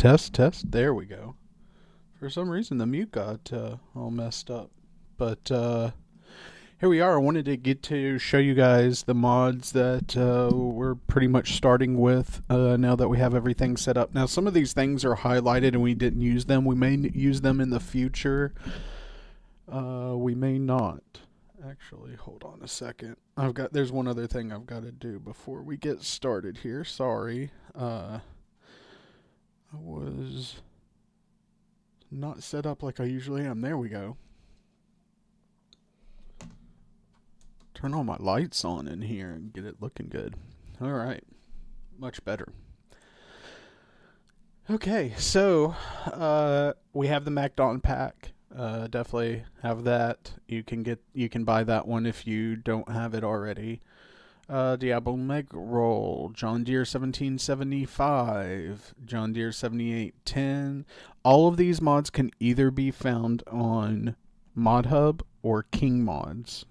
Test, test. There we go. For some reason, the mute got all messed up. But here we are. I wanted to get to show you guys the mods that we're pretty much starting with now that we have everything set up. Now, some of these things are highlighted and we didn't use them. We may use them in the future. We may not. Actually, hold on a second. There's one other thing I've got to do before we get started here. Sorry. I was not set up like I usually am. There we go. Turn all my lights on in here and get it looking good. All right. Much better. Okay, so we have the MacDon pack. Definitely have that. You can buy that one if you don't have it already. Diablo Meg Roll, John Deere 1775, John Deere 7810. All of these mods can either be found on ModHub or King Mods.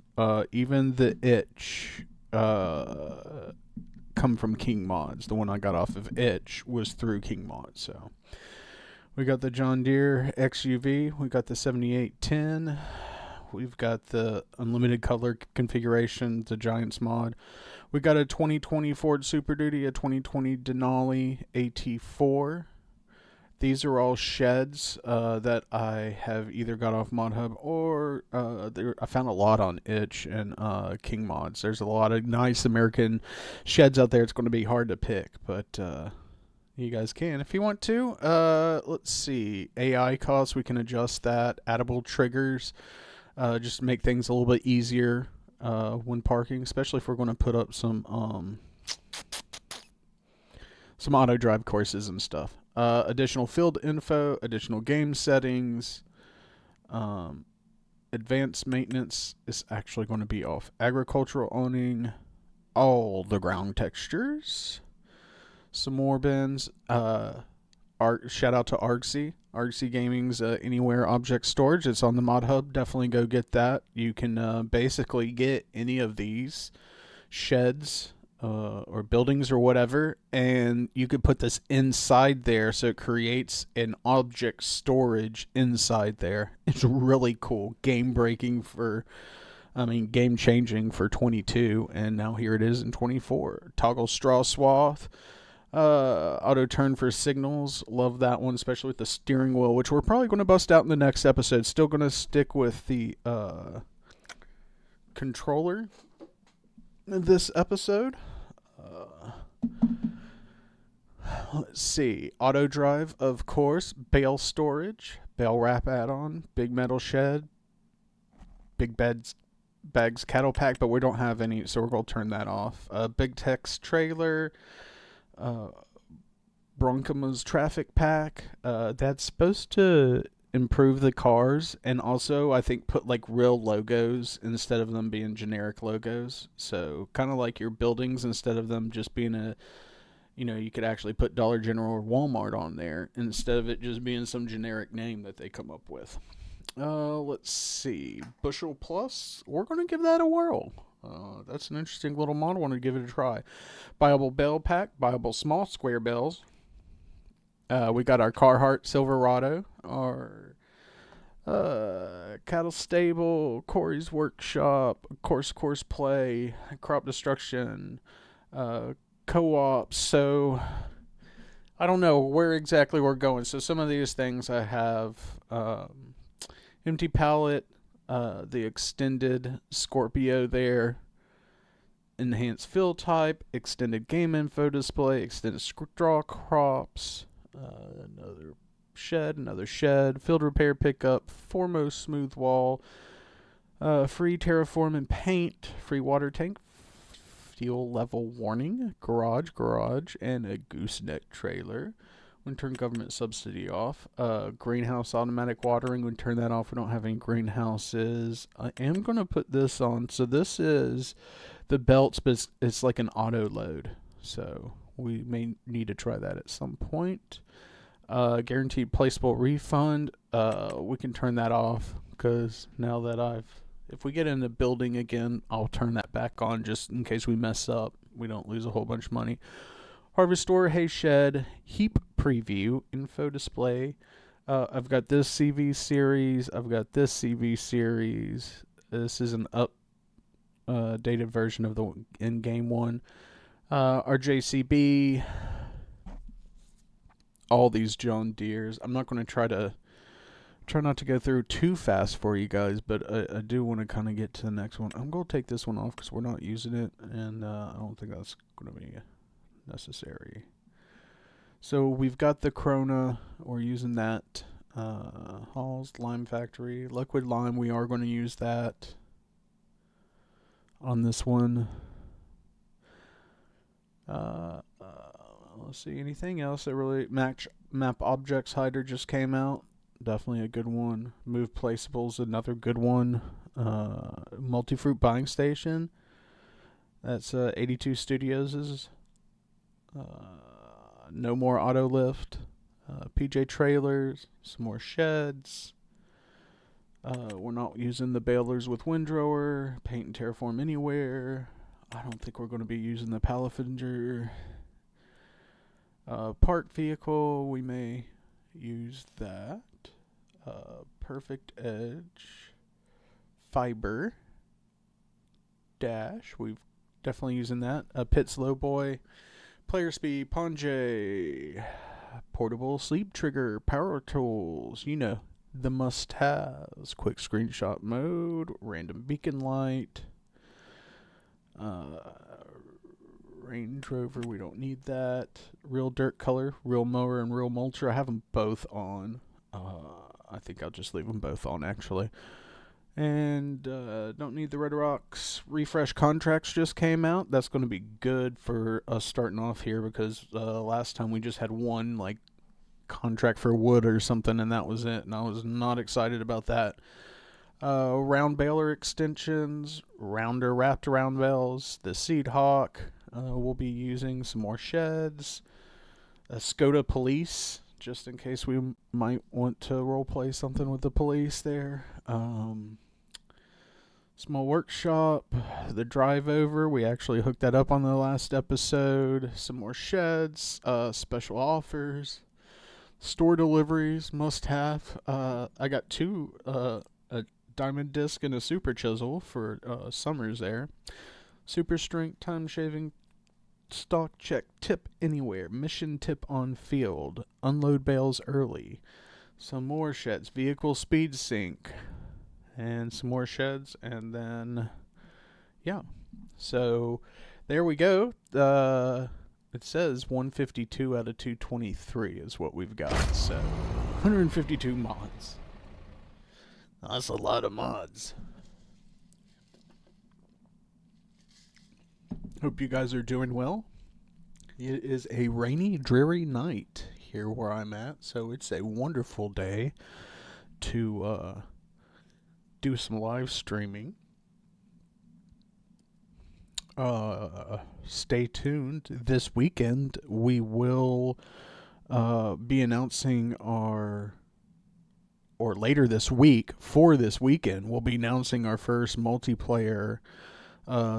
Even the itch come from King Mods. The one I got off of itch was through King Mods. So we got the John Deere XUV. We got the 7810. We've got the unlimited color configuration, the Giants mod. We got a 2020 Ford Super Duty, a 2020 Denali AT4. These are all sheds that I have either got off ModHub or I found a lot on Itch and King Mods. There's a lot of nice American sheds out there. It's going to be hard to pick, but you guys can if you want to. Let's see. AI costs, we can adjust that. Addable triggers. Just to make things a little bit easier when parking, especially if we're going to put up some auto drive courses and stuff. Additional field info, additional game settings, advanced maintenance is actually going to be off. Agricultural owning, all the ground textures, some more bins. Shout out to Argsy. Argsy Gaming's Anywhere Object Storage. It's on the Mod Hub. Definitely go get that. You can basically get any of these sheds or buildings or whatever, and you could put this inside there, so it creates an object storage inside there. It's really cool. Game changing for 22, and now here it is in 24. Toggle straw swath. Auto turn for signals. Love that one, especially with the steering wheel, which we're probably going to bust out in the next episode. Still going to stick with the controller this episode. Let's see. Auto drive, of course. Bale storage. Bale wrap add-on. Big metal shed. Big bags cattle pack, but we don't have any, so we're going to turn that off. Big text trailer. Broncoma's traffic pack. That's supposed to improve the cars, and also I think put like real logos instead of them being generic logos. So kind of like your buildings, instead of them just being you could actually put Dollar General or Walmart on there instead of it just being some generic name that they come up with. Let's see. Bushel Plus. We're going to give that a whirl. That's an interesting little model. I want to give it a try. Buyable bell pack. Buyable small square bells. We got our Carhartt Silverado. Our cattle stable. Corey's workshop. Course play. Crop destruction. Co-op. So I don't know where exactly we're going. So some of these things I have empty pallet. The extended Scorpio there, enhanced fill type, extended game info display, extended straw crops, another shed, field repair pickup, foremost smooth wall, free terraform and paint, free water tank, fuel level warning, garage, and a gooseneck trailer. We're going to turn government subsidy off. Greenhouse automatic watering. We're going to turn that off. We don't have any greenhouses. I am going to put this on. So this is the belts, but it's like an auto load. So we may need to try that at some point. Guaranteed placeable refund. We can turn that off, because now that if we get in the building again, I'll turn that back on just in case we mess up. We don't lose a whole bunch of money. Harvestor, hay shed, heap preview, info display. I've got this CV series. I've got this CV series. This is an updated version of the in-game one. Our JCB. All these John Deeres. I'm not going to try not to go through too fast for you guys, but I do want to kind of get to the next one. I'm going to take this one off because we're not using it, and I don't think that's going to be necessary. So we've got the Corona. We're using that. Halls, Lime Factory, Liquid Lime. We are going to use that on this one. Let's see, anything else that really map objects hider just came out. Definitely a good one. Move placeables, another good one. Multi-fruit buying station. That's 82 Studios'. No more auto lift. PJ trailers, some more sheds. We're not using the balers with windrower. Paint and terraform anywhere. I don't think we're going to be using the Palafinger. Park vehicle, we may use that. Perfect edge. Fiber. Dash, we've definitely using that. Pit slow boy. Player speed, Ponjay. Portable sleep trigger, power tools, you know, the must-haves. Quick screenshot mode, random beacon light. Range Rover, we don't need that. Real dirt color, real mower, and real mulcher. I have them both on. I think I'll just leave them both on, actually. And don't need the Red Rocks. Refresh contracts just came out. That's going to be good for us starting off here because last time we just had one like contract for wood or something, and that was it. And I was not excited about that. Round baler extensions, rounder wrapped round bales, the Seed Hawk. We'll be using some more sheds. A Skoda Police, just in case we might want to roleplay something with the police there. Small workshop, the drive over, we actually hooked that up on the last episode. Some more sheds, special offers, store deliveries, must have. I got two, a diamond disc and a super chisel for summers there. Super strength, time shaving, stock check, tip anywhere, mission tip on field, unload bales early. Some more sheds, vehicle speed sync, and some more sheds, and then yeah, so there we go. It says 152 out of 223 is what we've got, so 152 mods. That's a lot of mods. Hope you guys are doing well. It is a rainy, dreary night here where I'm at, so it's a wonderful day to do some live streaming. Stay tuned. This weekend we will be announcing or later this week, for this weekend, we'll be announcing our first multiplayer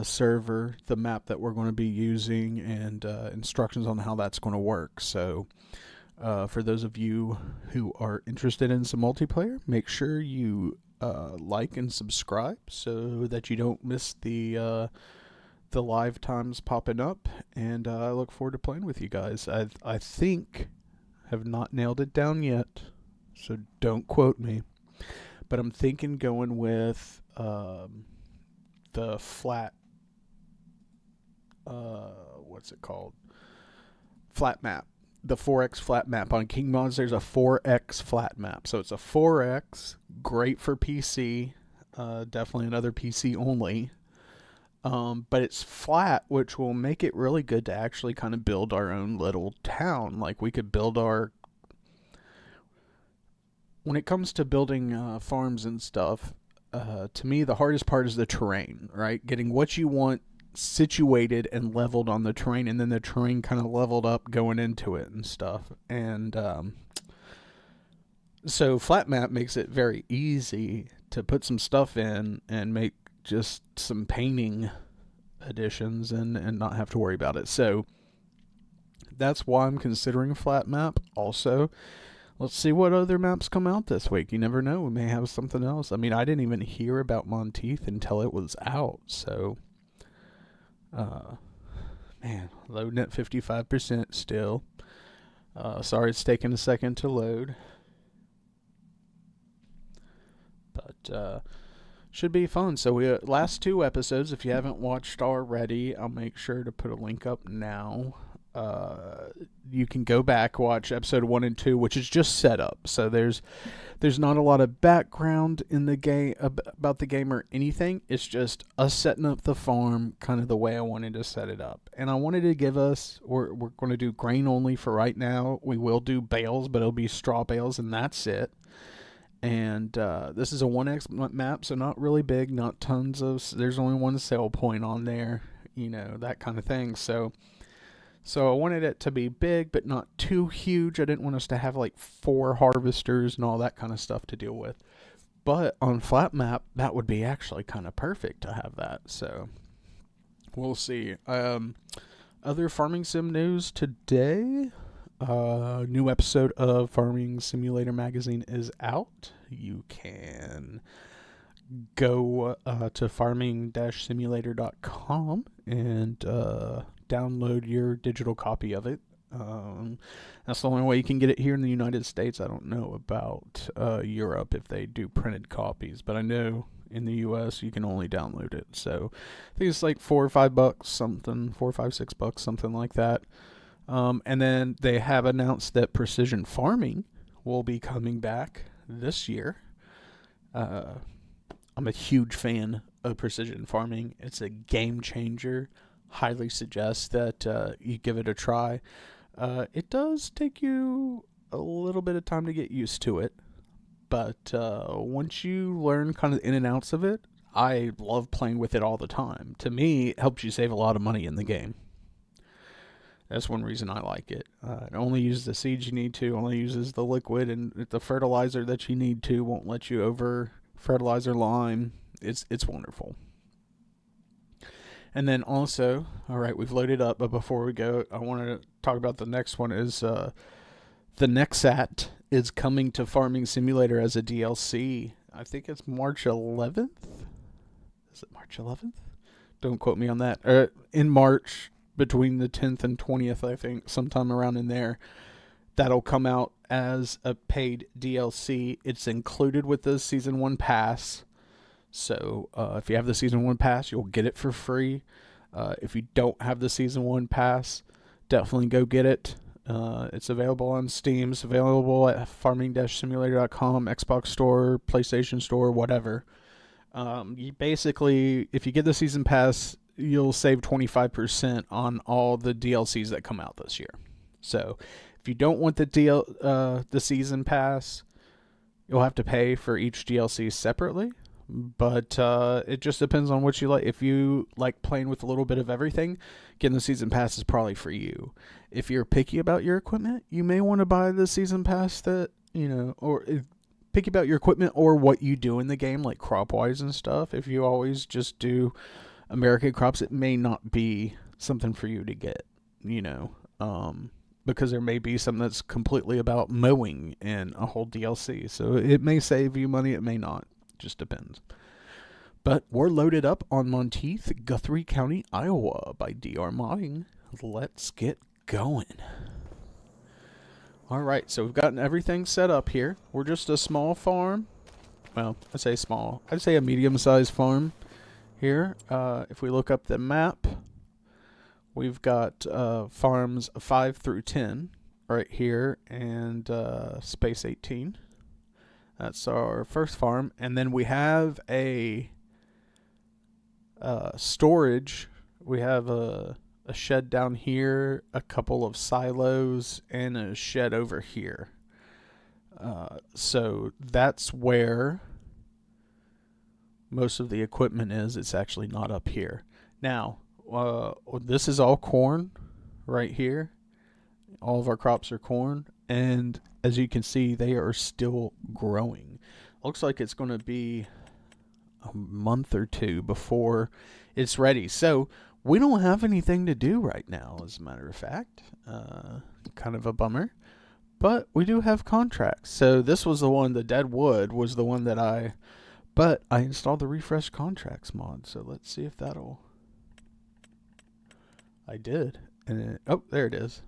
server, the map that we're going to be using, and instructions on how that's going to work. So for those of you who are interested in some multiplayer, make sure you like and subscribe so that you don't miss the live times popping up, and I look forward to playing with you guys. I think have not nailed it down yet, so don't quote me, but I'm thinking going with the flat what's it called, flat map. The 4x flat map on King Mods. There's a 4x flat map, so it's a 4x, great for PC, definitely another PC only, but it's flat, which will make it really good to actually kind of build our own little town. Like we could build our, when it comes to building farms and stuff, to me the hardest part is the terrain, right? Getting what you want situated and leveled on the terrain, and then the terrain kind of leveled up going into it and stuff. And so flat map makes it very easy to put some stuff in and make just some painting additions and not have to worry about it. So That's why I'm considering a flat map. Also, let's see what other maps come out this week. You never know. We may have something else. I mean, I didn't even hear about Monteith until it was out. So, man, loading at 55% still. Sorry it's taking a second to load. But, should be fun. So we last 2 episodes, if you haven't watched already, I'll make sure to put a link up now. You can go back, watch episode 1 and 2, which is just setup. So there's not a lot of background in the game about the game or anything. It's just us setting up the farm kind of the way I wanted to set it up. And I wanted to give us, we're going to do grain only for right now. We will do bales, but it'll be straw bales, and that's it. And this is a 1x map, so not really big, not tons of, there's only one sale point on there, you know, that kind of thing. So I wanted it to be big, but not too huge. I didn't want us to have like 4 harvesters and all that kind of stuff to deal with. But on flat map, that would be actually kind of perfect to have that. So we'll see. Other farming sim news today. New episode of Farming Simulator magazine is out. You can go to farming-simulator.com and download your digital copy of it. That's the only way you can get it here in the United States. I don't know about Europe if they do printed copies, but I know in the US you can only download it. So I think it's like $4 or $5 something, $4, $5, $6, something like that. And then they have announced that precision farming will be coming back this year. I'm a huge fan of precision farming. It's a game changer. Highly suggest that you give it a try. It does take you a little bit of time to get used to it, but once you learn kind of the in and outs of it, I love playing with it all the time. To me, it helps you save a lot of money in the game. That's one reason I like it. It only uses the seeds you need to, only uses the liquid, and the fertilizer that you need to won't let you over fertilizer lime. It's wonderful. And then also, all right, we've loaded up, but before we go, I wanted to talk about the next one is the Nexat is coming to Farming Simulator as a DLC. I think it's March 11th. Is it March 11th? Don't quote me on that. In March, between the 10th and 20th, I think, sometime around in there. That'll come out as a paid DLC. It's included with the Season 1 pass. So if you have the Season 1 pass, you'll get it for free. If you don't have the Season 1 pass, definitely go get it. It's available on Steam. It's available at farming-simulator.com, Xbox Store, PlayStation Store, whatever. You basically, if you get the Season Pass, you'll save 25% on all the DLCs that come out this year. So if you don't want the Season Pass, you'll have to pay for each DLC separately. But it just depends on what you like. If you like playing with a little bit of everything, getting the Season Pass is probably for you. If you're picky about your equipment, you may want to buy the Season Pass that, you know, or picky about your equipment or what you do in the game, like crop-wise and stuff. If you always just do American crops, it may not be something for you to get, you know, because there may be something that's completely about mowing and a whole DLC. So it may save you money, it may not. Just depends. But we're loaded up on Monteith, Guthrie County, Iowa by DR Modding. Let's get going. Alright, so we've gotten everything set up here. We're just a small farm. Well, I say small. I'd say a medium-sized farm here. If we look up the map, we've got farms 5 through 10 right here, and space 18. That's our first farm. And then we have a storage. We have a shed down here, a couple of silos, and a shed over here. So that's where most of the equipment is. It's actually not up here. Now, this is all corn right here. All of our crops are corn. And as you can see, they are still growing. Looks like it's going to be a month or two before it's ready. So We don't have anything to do right now, as a matter of fact. Kind of a bummer. But we do have contracts. So this was the one, the Dead Wood was the one that I installed the refresh contracts mod. So let's see if that'll... I did. And oh, there it is.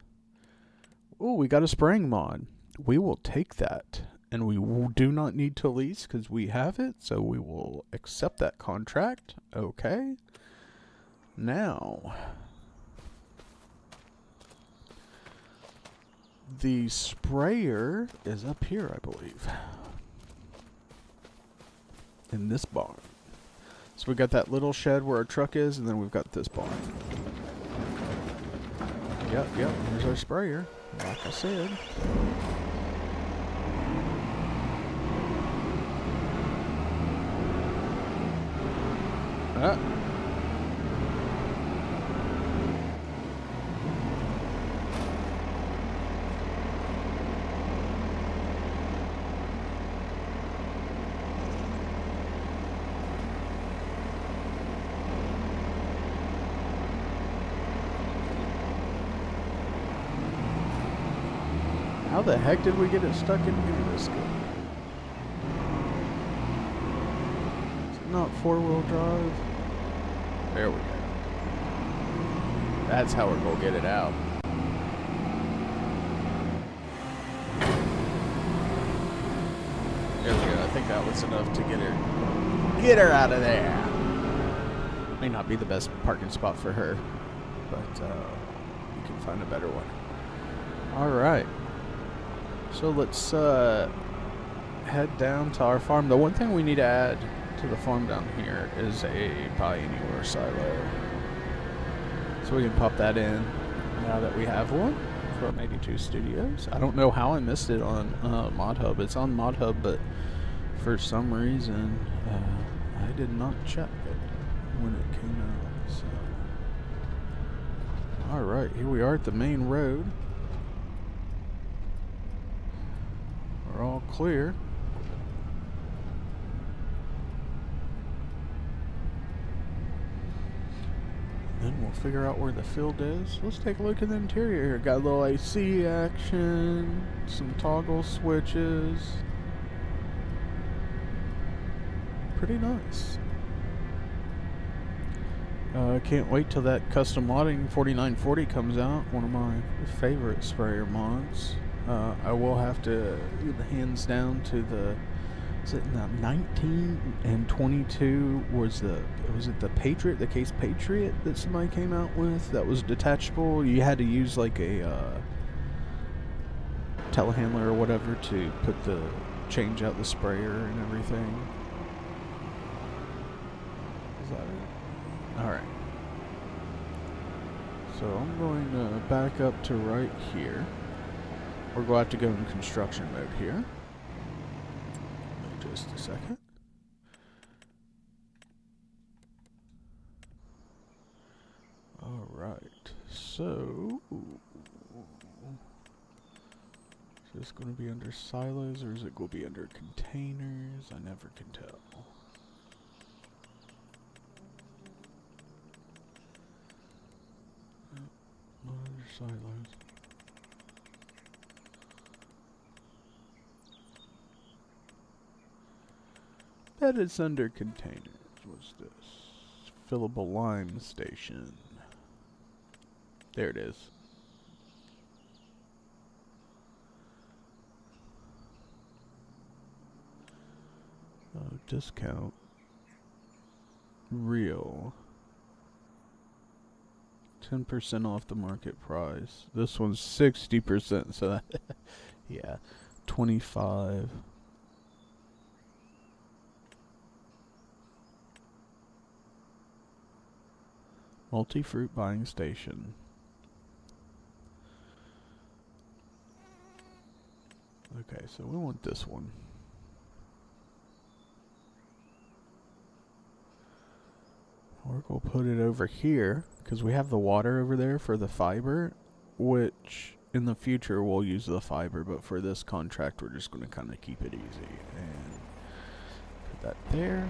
Oh, we got a spraying mod. We will take that. And we do not need to lease because we have it. So we will accept that contract. Okay. Now... the sprayer is up here, I believe. In this barn. So we got that little shed where our truck is, and then we've got this barn. Yep, here's our sprayer, like I said. How the heck did we get it stuck in here this good? Is it not four-wheel drive? There we go. That's how we're gonna get it out. There we go. I think that was enough to get her out of there. May not be the best parking spot for her, but you can find a better one. All right. So let's head down to our farm. The one thing we need to add to the farm down here is a buy anywhere silo. So we can pop that in now that we have one from 82 Studios. I don't know how I missed it on Mod Hub. It's on Mod Hub, but for some reason I did not check it when it came out. So, all right, here we are at the main road. We're all clear. Then we'll figure out where the field is. Let's take a look at the interior here. Got a little AC action, some toggle switches. Pretty nice. Can't wait till that custom modding 4940 comes out. One of my favorite sprayer mods. I will have to hands down to the, is it 19 and 22 was it the Patriot, the Case Patriot that somebody came out with that was detachable? You had to use like a telehandler or whatever to change out the sprayer and everything. Is that it? Alright. So I'm going to back up to right here. We're going to have to go in construction mode here. Just a second. Alright, so is this going to be under silos or is it going to be under containers? I never can tell. Not under silos. Bet it's under containers. What's this? Fillable lime station. There it is. Discount. Real. 10% off the market price. This one's 60%, so that yeah. 25. Multi-fruit buying station. Okay, so we want this one. We're going to put it over here because we have the water over there for the fiber, which in the future we'll use the fiber, but for this contract we're just going to kind of keep it easy and put that there.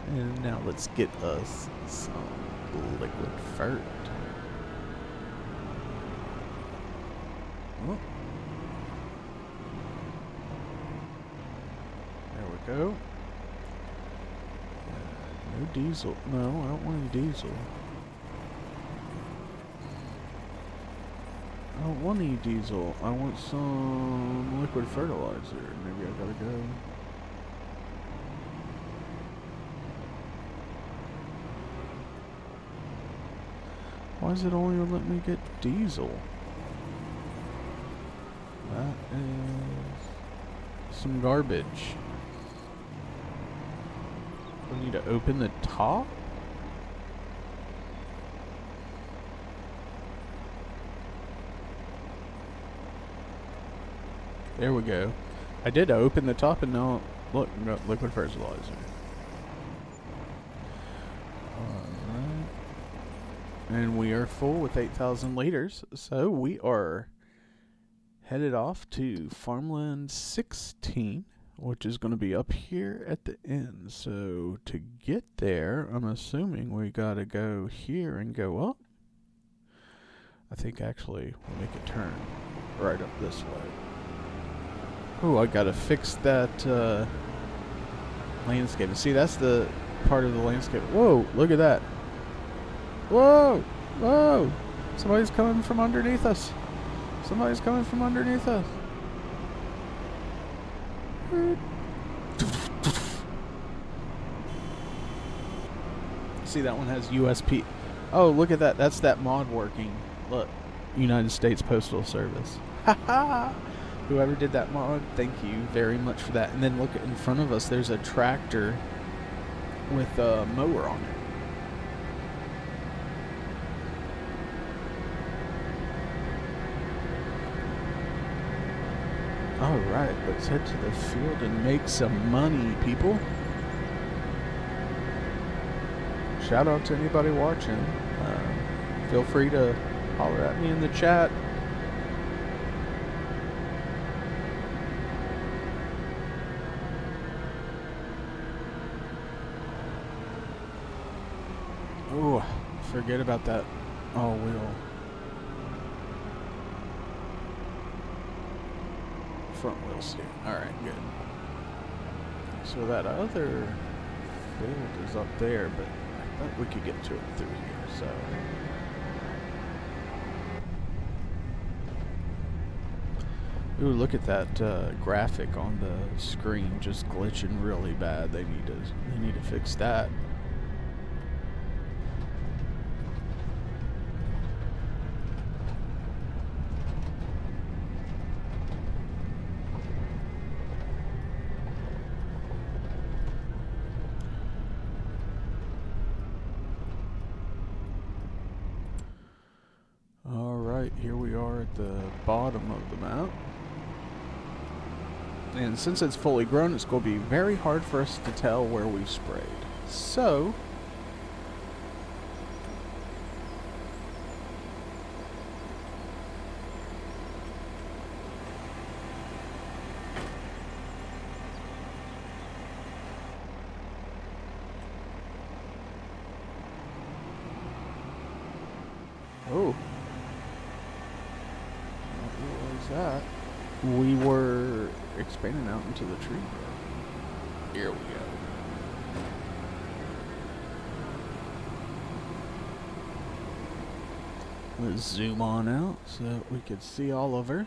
And now let's get us some liquid fert. Oh. There we go. No diesel. No, I don't want any diesel. I don't want any diesel. I want some liquid fertilizer. Maybe I gotta go. Why is it only letting me get diesel? That is some garbage. I need to open the top? There we go. I did open the top and now, look, we got liquid fertilizer. Alright. And we are full with 8,000 liters, so we are headed off to Farmland 16, which is going to be up here at the end. So to get there, I'm assuming we got to go here and go up. I think actually we'll make a turn right up this way. Oh, I got to fix that landscape. See, that's the part of the landscape. Whoa, look at that. Whoa, whoa. Somebody's coming from underneath us. Somebody's coming from underneath us. See, that one has USP. Oh, look at that. That's that mod working. Look, United States Postal Service. Haha. Whoever did that mod, thank you very much for that. And then look in front of us, there's a tractor with a mower on it. Alright, let's head to the field and make some money, people. Shout out to anybody watching. Feel free to holler at me in the chat. Ooh, forget about that all wheel. Front wheel steer. Alright, good. So that other field is up there, but I thought we could get to it through here, so. Ooh, look at that graphic on the screen just glitching really bad. They need to fix that. Here we are at the bottom of the map. And since it's fully grown, it's going to be very hard for us to tell where we've sprayed. So, oh. That we were expanding out into the tree. Here we go. Let's zoom on out so that we could see Oliver.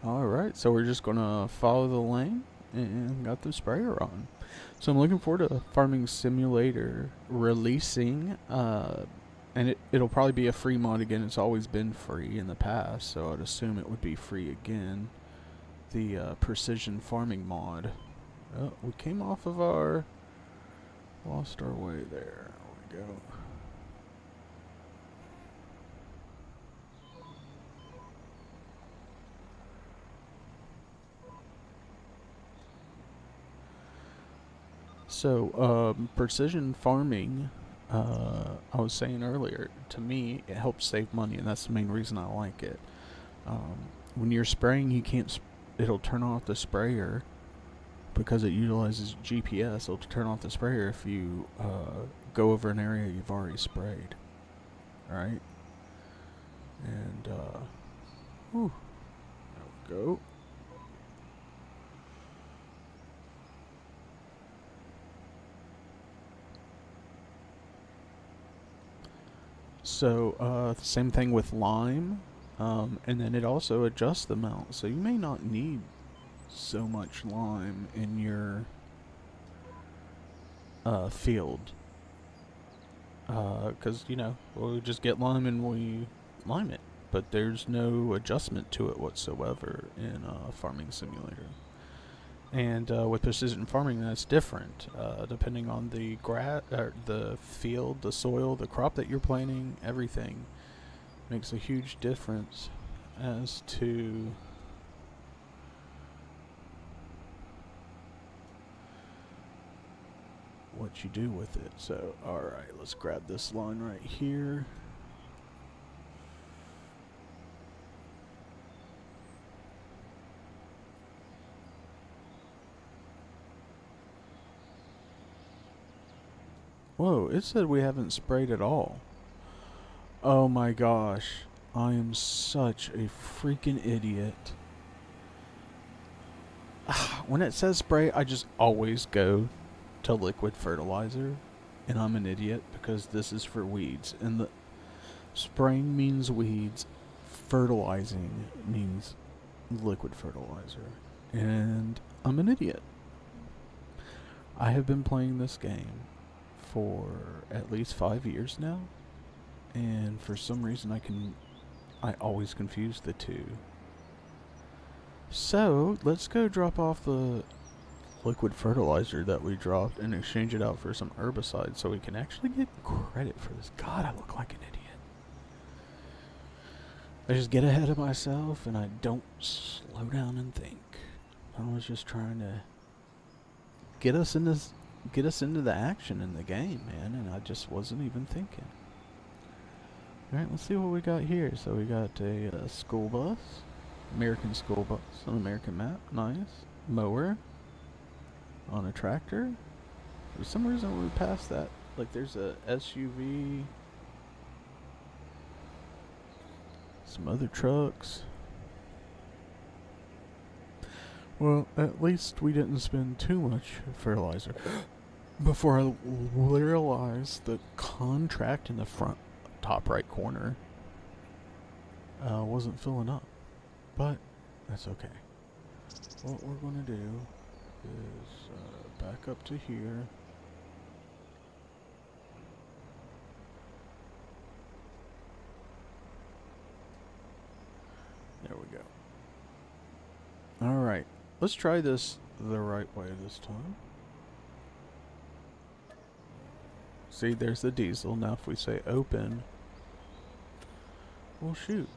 Alright, so we're just gonna follow the lane and got the sprayer on. So I'm looking forward to Farming Simulator releasing, and it'll probably be a free mod again. It's always been free in the past, so I'd assume it would be free again. The precision farming mod. Oh, we came off of our, lost our way there. There we go. So, precision farming, I was saying earlier, to me, it helps save money, and that's the main reason I like it. When you're spraying, you can't. It'll turn off the sprayer because it utilizes GPS. It'll turn off the sprayer if you go over an area you've already sprayed. Right? And whew, there we go. So same thing with lime, and then it also adjusts the amount. So you may not need so much lime in your field, because you know we just get lime and we lime it, but there's no adjustment to it whatsoever in Farming Simulator. And with precision farming, that's different, depending on the the field, the soil, the crop that you're planting. Everything makes a huge difference as to what you do with it. So, all right, let's grab this line right here. Whoa, it said we haven't sprayed at all. Oh my gosh. I am such a freaking idiot. When it says spray, I just always go to liquid fertilizer. And I'm an idiot because this is for weeds. And the spraying means weeds. Fertilizing means liquid fertilizer. And I'm an idiot. I have been playing this game for at least 5 years now, and for some reason I always confuse the two. So let's go drop off the liquid fertilizer that we dropped and exchange it out for some herbicide so we can actually get credit for this. God, I look like an idiot. I just get ahead of myself and I don't slow down and think. I was just trying to get us into the action in the game, man, and I just wasn't even thinking. Alright, let's see what we got here. So we got a school bus, American school bus on American map, nice. Mower on a tractor. For some reason we passed that. Like there's a SUV, some other trucks. Well, at least we didn't spend too much fertilizer. Before I realized the contract in the front top right corner wasn't filling up. But that's okay. What we're going to do is back up to here. There we go. Alright, let's try this the right way this time. See, there's the diesel. Now if we say open, well, shoot.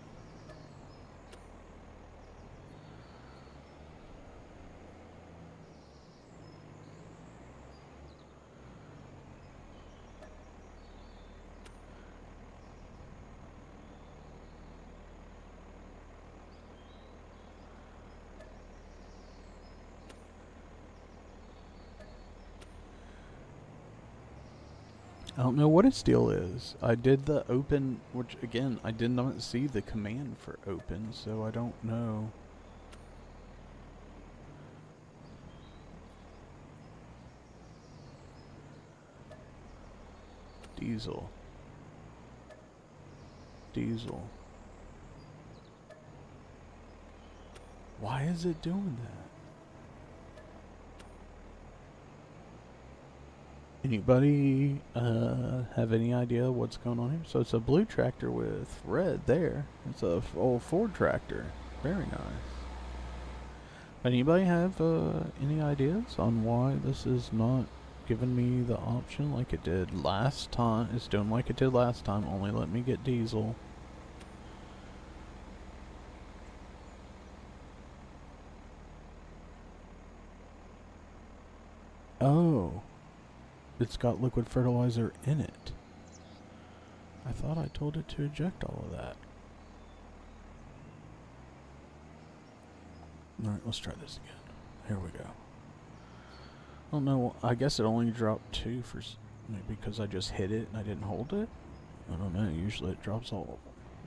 I don't know what its deal is. I did the open, which again, I did not see the command for open, so I don't know. Diesel. Diesel. Why is it doing that? Anybody have any idea what's going on here? So it's a blue tractor with red there. It's a old Ford tractor. Very nice. Anybody have any ideas on why this is not giving me the option like it did last time? It's doing like it did last time, only let me get diesel. Oh. It's got liquid fertilizer in it. I thought I told it to eject all of that. Alright, let's try this again. Here we go. Oh no, I guess it only dropped 2 for maybe because I just hit it and I didn't hold it? I don't know, usually it drops all of them.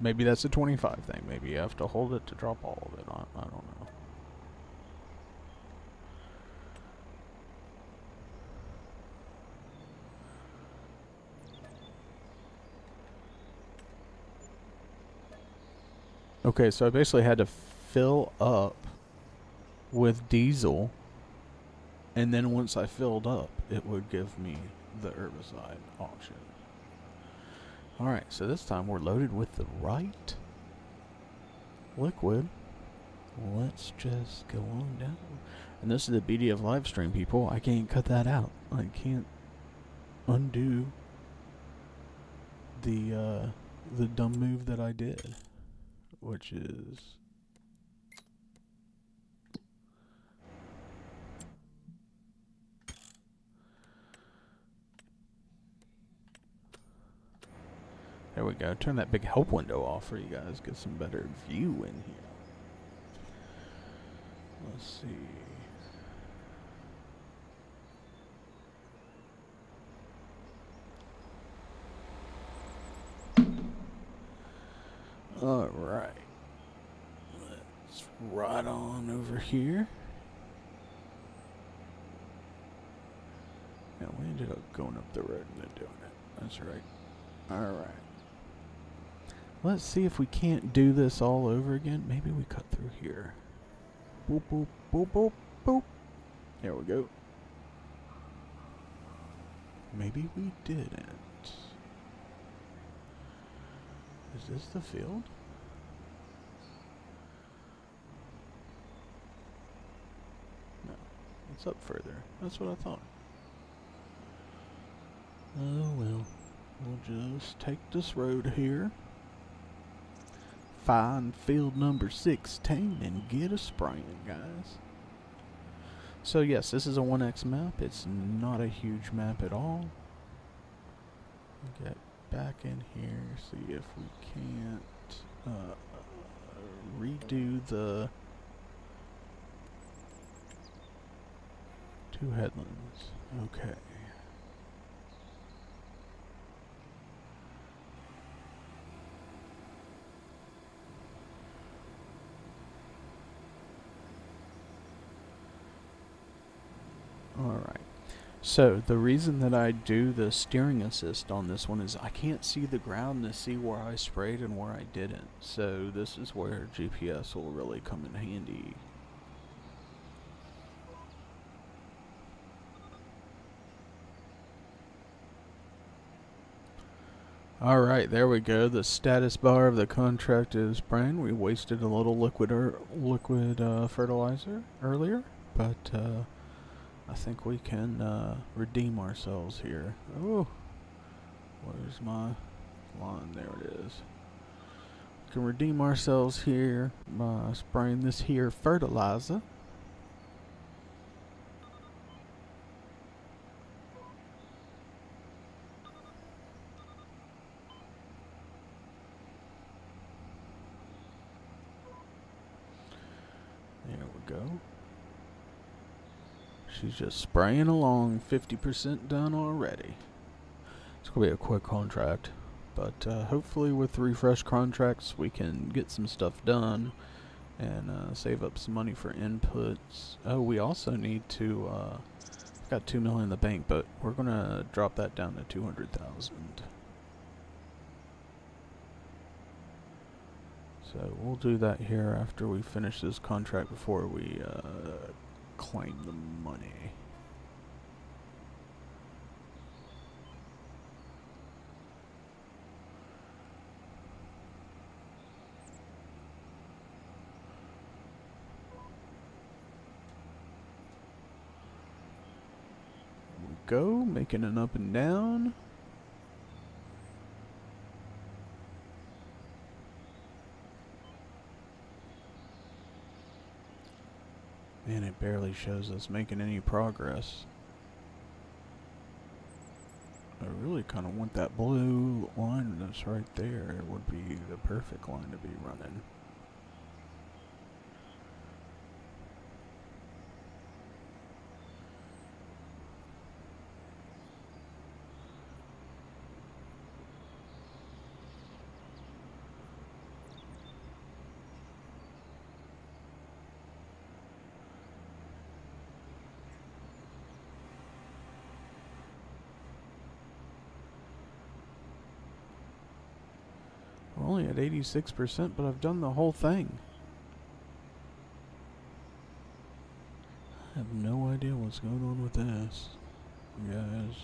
Maybe that's a 25 thing. Maybe you have to hold it to drop all of it. I don't know. Okay, so I basically had to fill up with diesel, and then once I filled up, it would give me the herbicide option. Alright, so this time we're loaded with the right liquid. Let's just go on down. And this is the beauty of live stream, people. I can't cut that out. I can't undo the dumb move that I did, which is there we go. Turn that big help window off for you guys. Get some better view in here. Let's see. Alright. Let's ride on over here. Yeah, we ended up going up the road and then doing it. That's right. Alright. Let's see if we can't do this all over again. Maybe we cut through here. Boop, boop, boop, boop, boop. There we go. Maybe we didn't. Is this the field? No. It's up further. That's what I thought. Oh well. We'll just take this road here. Find field number 16 and get a spraying, guys. So yes, this is a 1x map. It's not a huge map at all. Get back in here, see if we can't redo the 2 headlands. Okay. Alright, so the reason that I do the steering assist on this one is I can't see the ground to see where I sprayed and where I didn't. So this is where GPS will really come in handy. Alright, there we go. The status bar of the contract is spraying. We wasted a little liquid fertilizer earlier, but I think we can redeem ourselves here. Oh, where's my line? There it is. We can redeem ourselves here by spraying this here fertilizer. There we go. She's just spraying along, 50% done already. It's going to be a quick contract, but hopefully with refresh contracts we can get some stuff done and save up some money for inputs. Oh, we also need to, got $2 million in the bank, but we're going to drop that down to 200,000. So we'll do that here after we finish this contract before we claim the money. There we go, making an up and down. Man, it barely shows us making any progress. I really really kind of want that blue line that's right there. It would be the perfect line to be running. We're only at 86%, but I've done the whole thing. I have no idea what's going on with this, guys.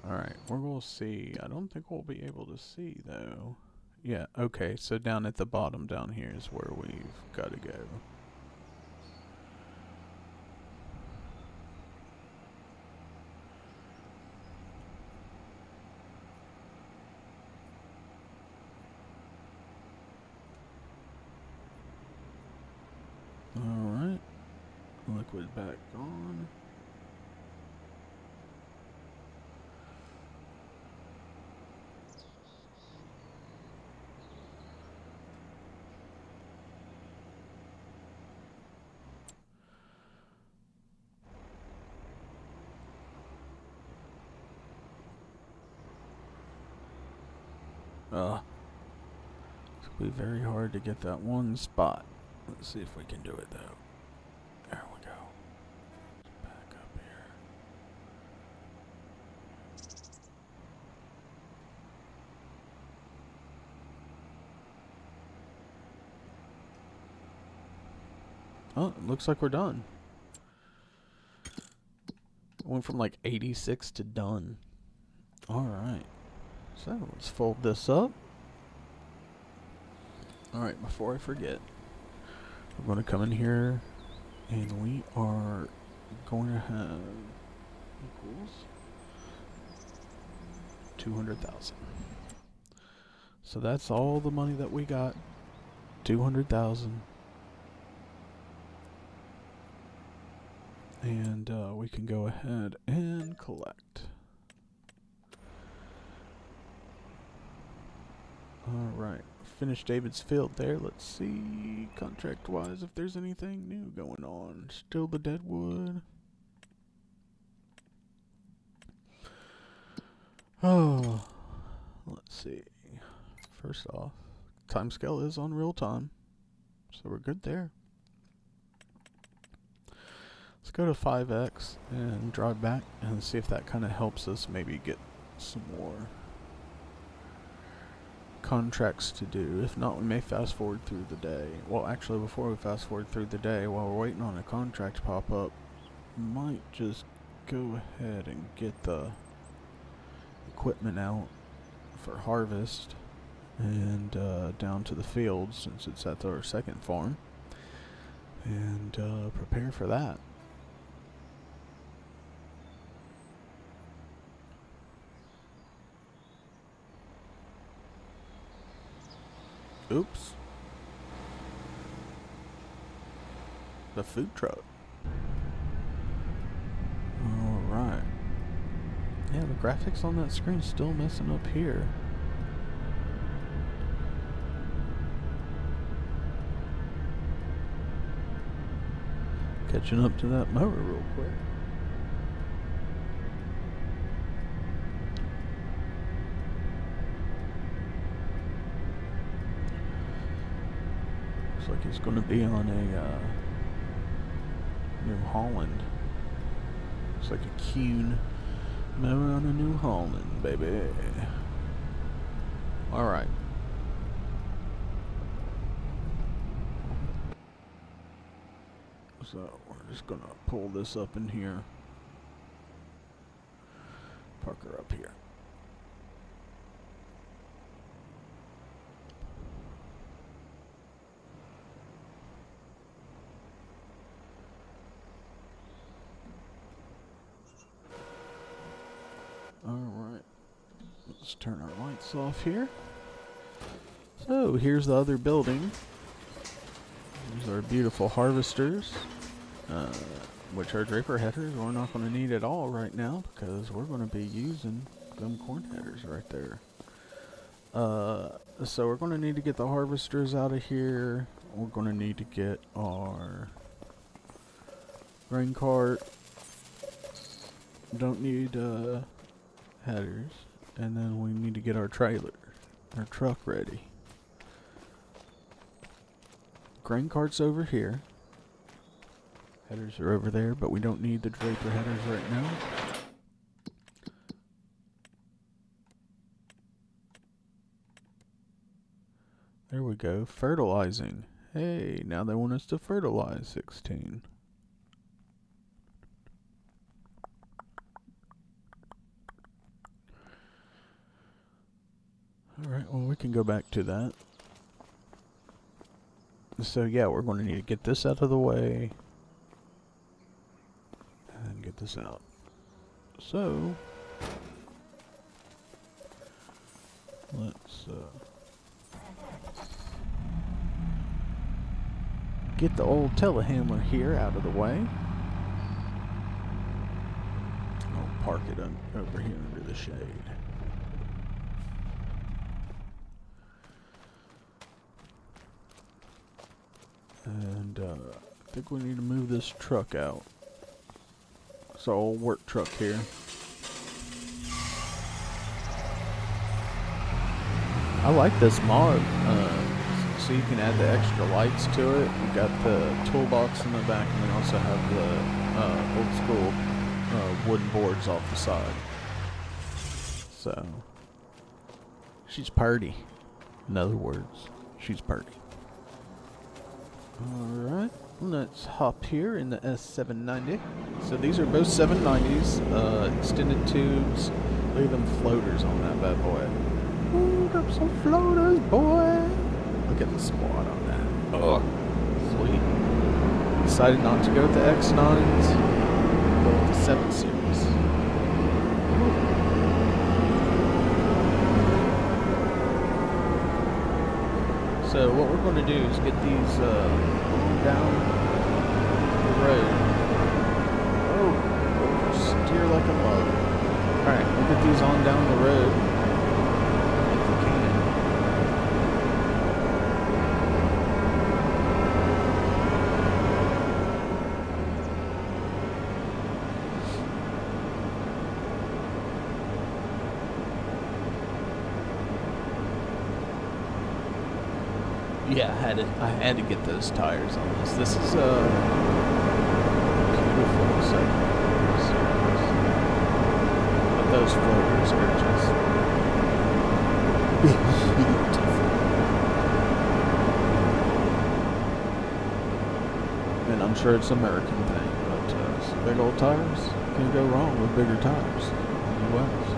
Alright, we're going to see. I don't think we'll be able to see, though. Yeah, okay, so down at the bottom down here is where we've got to go. Alright, liquid back on. It's going to be very hard to get that one spot. Let's see if we can do it, though. There we go. Back up here. Oh, it looks like we're done. Went from like 86 to done. Alright. So, let's fold this up. Alright, before I forget, we're going to come in here and we are going to have equals 200,000. So that's all the money that we got. 200,000. And we can go ahead and collect. Alright, finish David's field there. Let's see, contract-wise, if there's anything new going on. Still the deadwood. Oh, let's see. First off, timescale is on real time, so we're good there. Let's go to 5x and drive back and see if that kind of helps us maybe get some more contracts to do. If not, we may fast forward through the day. Well, actually, before we fast forward through the day, while we're waiting on a contract to pop up, might just go ahead and get the equipment out for harvest and down to the field, since it's at our second farm, and prepare for that. Oops. The food truck. Alright. Yeah, the graphics on that screen's still messing up here. Catching up to that mower real quick. Looks like he's going to be on a New Holland. Looks like a Kuhn mower on a New Holland, baby. Alright. So we're just going to pull this up in here. Park her up here. Let's turn our lights off here. So here's the other building. These are beautiful harvesters, which are draper headers we're not going to need at all right now because we're going to be using them corn headers right there. So we're going to need to get the harvesters out of here. We're going to need to get our grain cart. Don't need headers. And then we need to get our trailer, our truck ready. Grain cart's over here. Headers are over there, but we don't need the draper headers right now. There we go, fertilizing. Hey, now they want us to fertilize 16. Alright, well we can go back to that. So yeah, we're going to need to get this out of the way. And get this out. So, let's get the old telehandler here out of the way. I'll park it over here under the shade. And I think we need to move this truck out. It's our old work truck here. I like this mod. So you can add the extra lights to it. You got the toolbox in the back, and then also have the old school wooden boards off the side. So she's party. In other words, she's party. Alright, let's hop here in the S790. So these are both 790s, extended tubes. Look at them floaters on that bad boy. Ooh, got some floaters, boy. Look at the squad on that. Oh, sweet. Decided not to go with the X9s, go with the 7 Series. So what we're going to do is get these down the road. Oh, steer like a lug. Alright, we'll get these on down the road. If we can. Yeah, I had to get those tires on this. This is beautiful segment. But those floaters are just beautiful. And I'm sure it's an American thing, but some big old tires, can't go wrong with bigger tires in the US.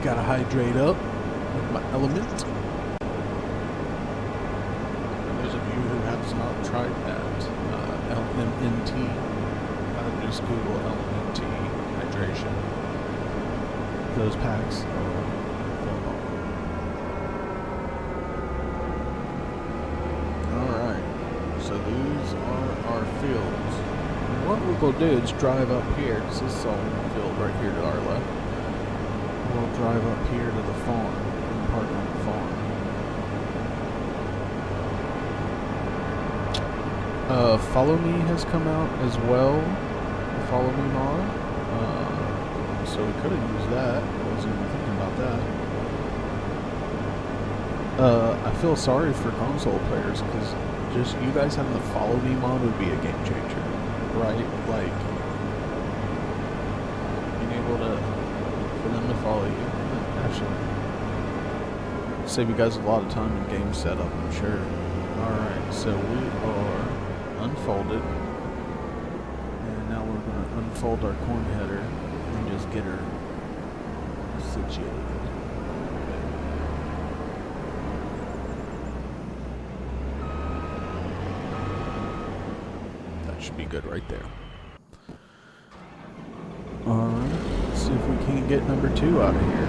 Gotta hydrate up with my element. For those of you who have not tried that, LMNT, just Google LMNT hydration. Those packs are phenomenal. Alright, so these are our fields. What we're going to do is drive up here, because this is all field right here to our left. We'll drive up here to the farm and park on the farm. Follow Me has come out as well. The Follow Me mod. So we could have used that. I wasn't even thinking about that. I feel sorry for console players because just you guys having the Follow Me mod would be a game changer, right? Like being able to. For them to follow you. Actually, save you guys a lot of time in game setup, I'm sure. Alright, so we are unfolded. And now we're going to unfold our corn header and just get her situated. should be good right there. Alright, let's see if we can't get number 2 out of here.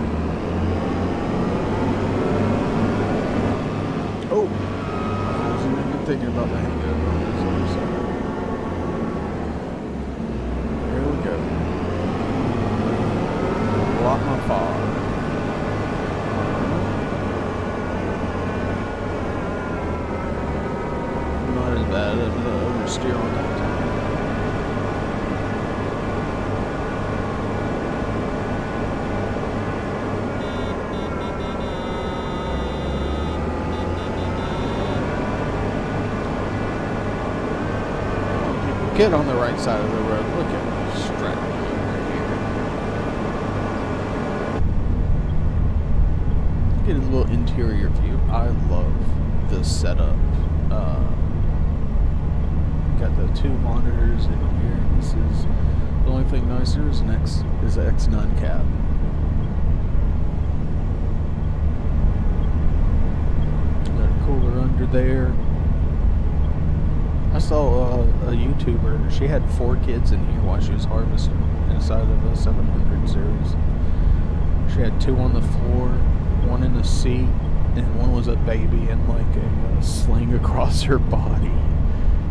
Oh! I wasn't even thinking about the hangover on this other side. Here we go. Block my fog. Not as bad as the oversteer on that time. Get on the right side of the road. Look at me strapping over here. Get a little interior view. I love this setup. Got the 2 monitors in here. This is the only thing nicer is an X9 cab. Got a cooler under there. I saw a YouTuber, she had 4 kids in here while she was harvesting inside of a 700 series. She had 2 on the floor, 1 in the seat, and 1 was a baby and like a sling across her body.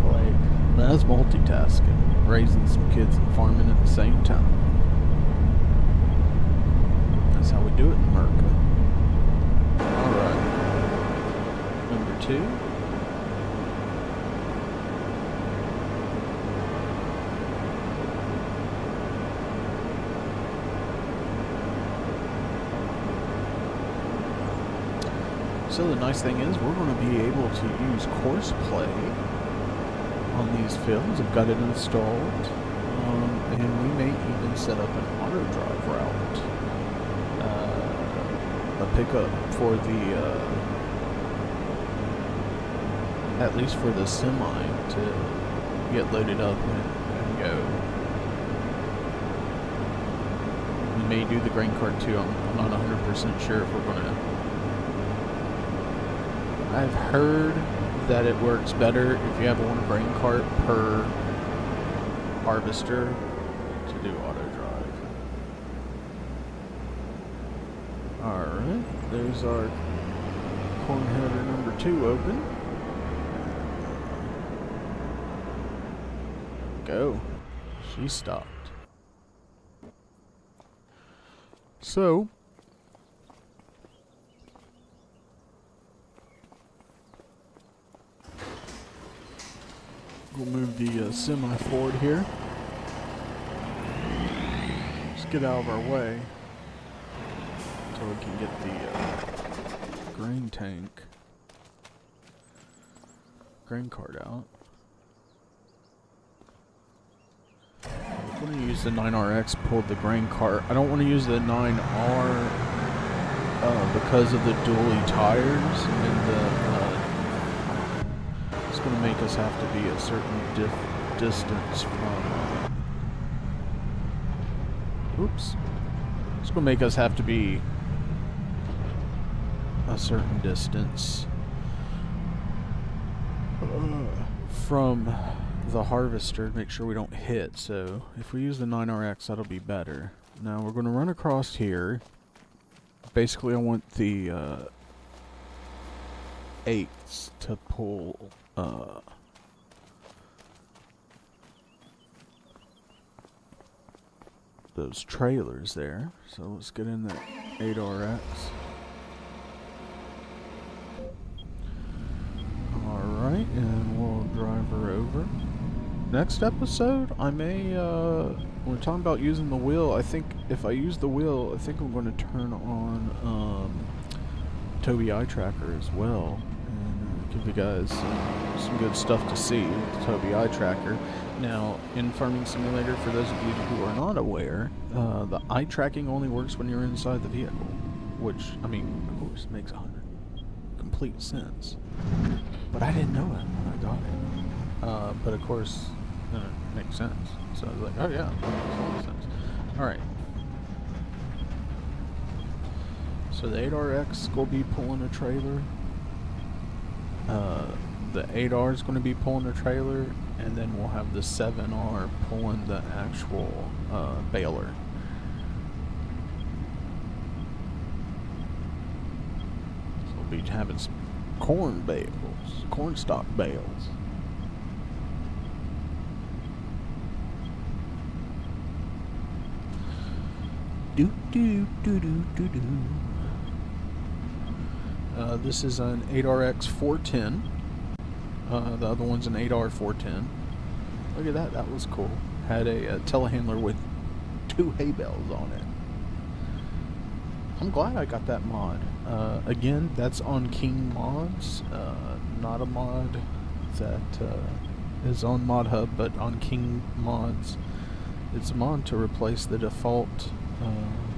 Like, that's multitasking, raising some kids and farming at the same time. That's how we do it in America. Alright, number 2. So the nice thing is we're going to be able to use course play on these fields. I've got it installed, and we may even set up an auto drive route, a pickup for the, at least for the semi to get loaded up and go. We may do the grain cart too. I'm not 100% sure if we're going to. I've heard that it works better if you have 1 grain cart per harvester to do auto drive. Alright, there's our corn header number 2 open. Go. She stopped. So, we'll move the semi forward here. Just get out of our way until we can get the grain cart out. I'm going to use the 9RX, pulled the grain cart. I don't want to use the 9R because of the dually tires and the it's going to make us have to be a certain distance from oops. It's going to make us have to be a certain distance from the harvester to make sure we don't hit. So if we use the 9RX, that'll be better. Now we're going to run across here. Basically, I want the 8s to pull those trailers there. So let's get in that 8RX. Alright, and we'll drive her over. Next episode, I may, we're talking about using the wheel. I think if I use the wheel, I think I'm going to turn on Tobii eye tracker as well. And give you guys some good stuff to see with the Tobii eye tracker. Now, in Farming Simulator, for those of you who are not aware, the eye tracking only works when you're inside the vehicle. Which, I mean, of course, makes 100% complete sense. But I didn't know it when I got it. But of course, it makes sense. So I was like, oh yeah, that makes a lot of sense. Alright. So the 8RX will be pulling a trailer. the 8R is going to be pulling the trailer, and then we'll have the 7R pulling the actual baler. So we'll be having some corn bales, corn stalk bales. Do do do do do do. This is an 8RX 410. The other one's an 8R 410. Look at that, that was cool. Had a telehandler with 2 hay bales on it. I'm glad I got that mod. Again, that's on King Mods, not a mod that is on Mod Hub, but on King Mods. It's a mod to replace the default.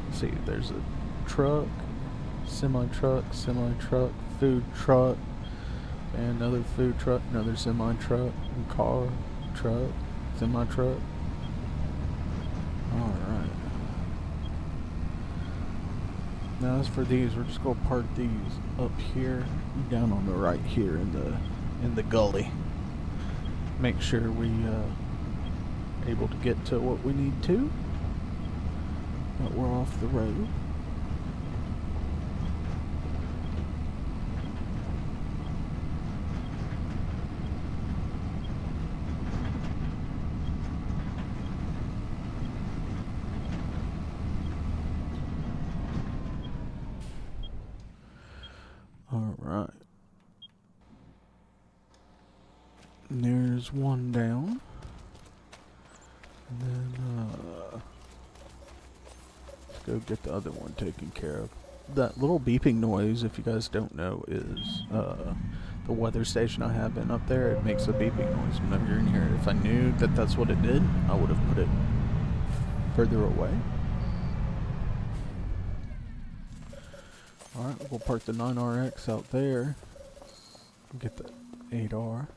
Let's see, there's a truck, semi-truck, food truck, and another food truck, another semi-truck, and car, truck, semi-truck. Alright. Now as for these, we're just gonna park these up here, down on the right here in the gully. Make sure we able to get to what we need to. But we're off the road. Alright. There's one down. And then, let's go get the other one taken care of. That little beeping noise, if you guys don't know, is the weather station I have in up there. It makes a beeping noise whenever you're in here. If I knew that that's what it did, I would have put it further away. Alright, we'll park the 9RX out there. Get the 8R.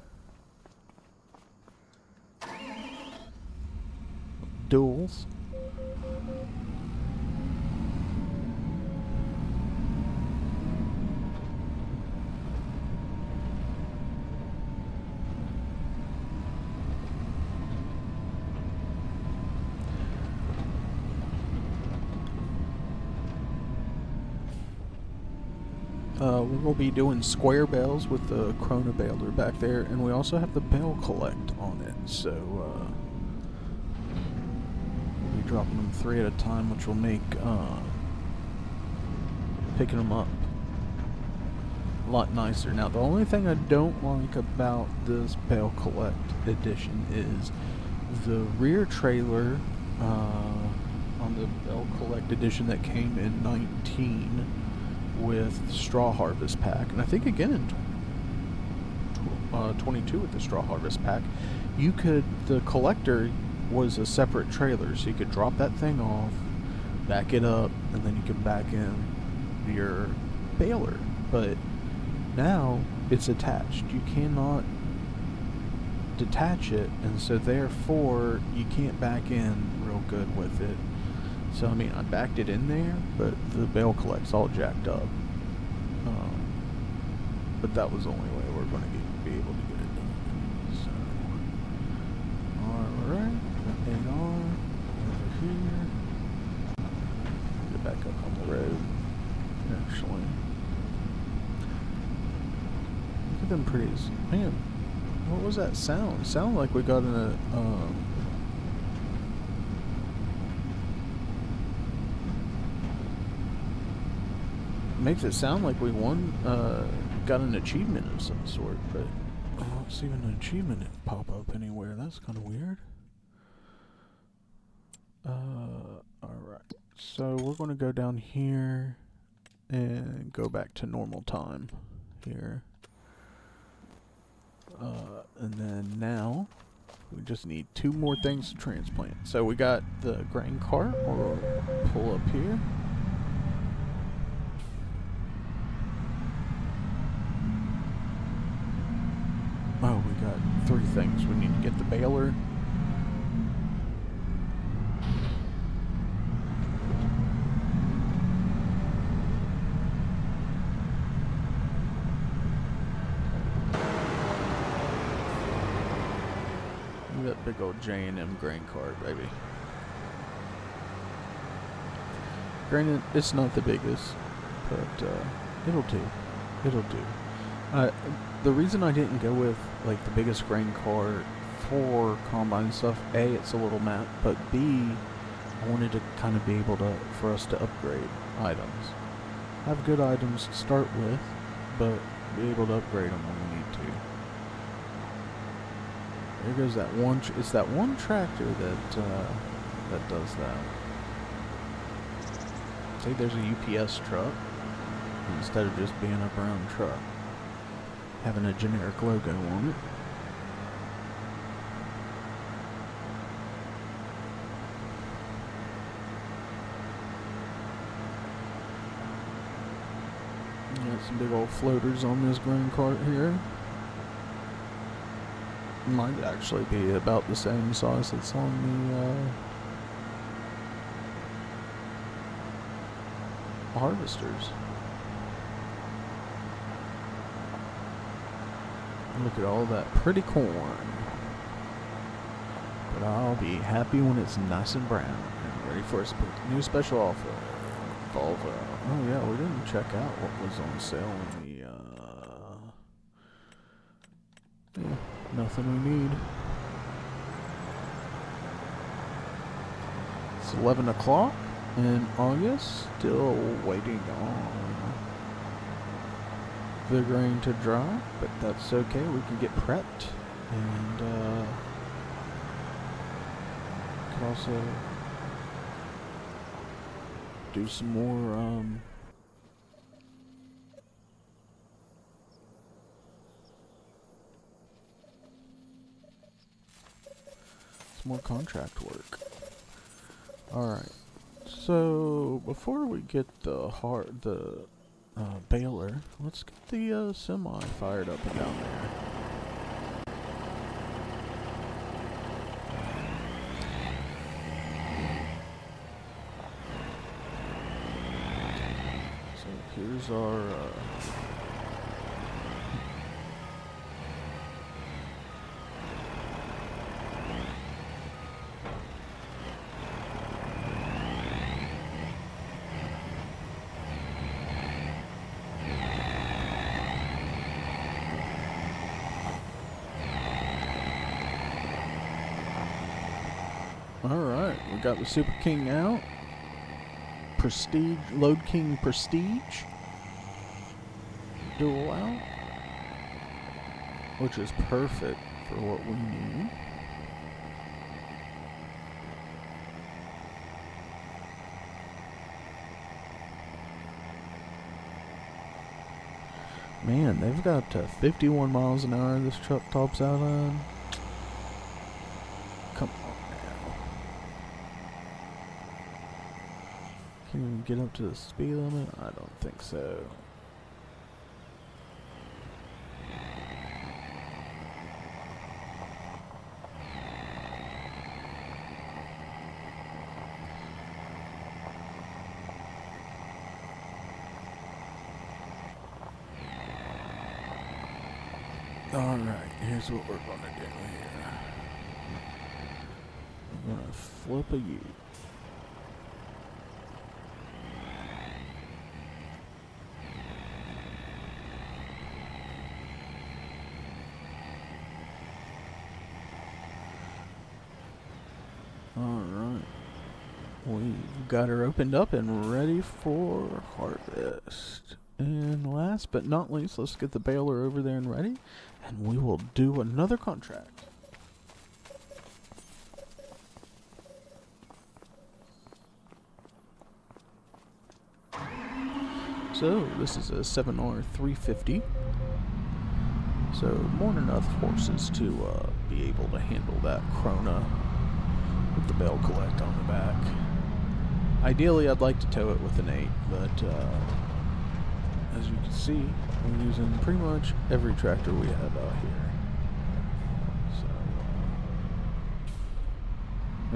Duals. We'll be doing square bales with the Corona baler back there, and we also have the bale collect on it, so we'll be dropping them 3 at a time, which will make picking them up a lot nicer. Now, the only thing I don't like about this bale collect edition is the rear trailer on the bale collect edition that came in 19 with straw harvest pack, and I think again in 22 with the straw harvest pack, you could, the collector was a separate trailer, so you could drop that thing off, back it up, and then you can back in your baler. But now it's attached, you cannot detach it, and so therefore you can't back in real good with it. So I mean, I backed it in there, but the bale collect's all jacked up. But that was the only way we're going to be able to get it done. So, alright, got 8R over here. Get back up on the road, actually. Look at them pretties. Man, what was that sound? It sounded like we got in a, makes it sound like we won, got an achievement of some sort, but I don't see even an achievement pop up anywhere. That's kind of weird. Alright, so we're going to go down here and go back to normal time here. And then now we just need 2 more things to transplant. So we got the grain cart, we'll pull up here. Oh, we got 3 things. We need to get the baler. Look at that big old J&M grain cart, baby. Granted, it's not the biggest, but it'll do. It'll do. The reason I didn't go with like the biggest grain cart for combine stuff, A, it's a little map, but B, I wanted to kind of be able to, for us to upgrade items. Have good items to start with, but be able to upgrade them when we need to. There goes that one. It's that one tractor that does that. See, there's a UPS truck instead of just being a brown truck, having a generic logo on it. Got some big old floaters on this grain cart here. Might actually be about the same size that's on the harvesters. Look at all that pretty corn. But I'll be happy when it's nice and brown and ready for a new special offer. Volvo. Oh yeah, we didn't check out what was on sale in the yeah, nothing we need. It's 11 o'clock in August, still waiting on the grain to dry, but that's okay, we can get prepped, and can also do some more contract work. Alright, so before we get the baler, let's get the semi fired up and down there. So here's our Alright, we got the Super King out. Prestige, Load King Prestige. Dual out. Which is perfect for what we need. Man, they've got 51 miles an hour this truck tops out on. Come on now. Can you get up to the speed limit? I don't think so. Alright, here's what we're gonna do here. I'm gonna flip a U. Alright. We've got her opened up and ready for harvest. And last but not least, let's get the baler over there and ready, and we will do another contract. So, this is a 7R350. So, more than enough horses to be able to handle that Krona with the bale collect on the back. Ideally, I'd like to tow it with an 8, but as you can see, we're using pretty much every tractor we have out here. So,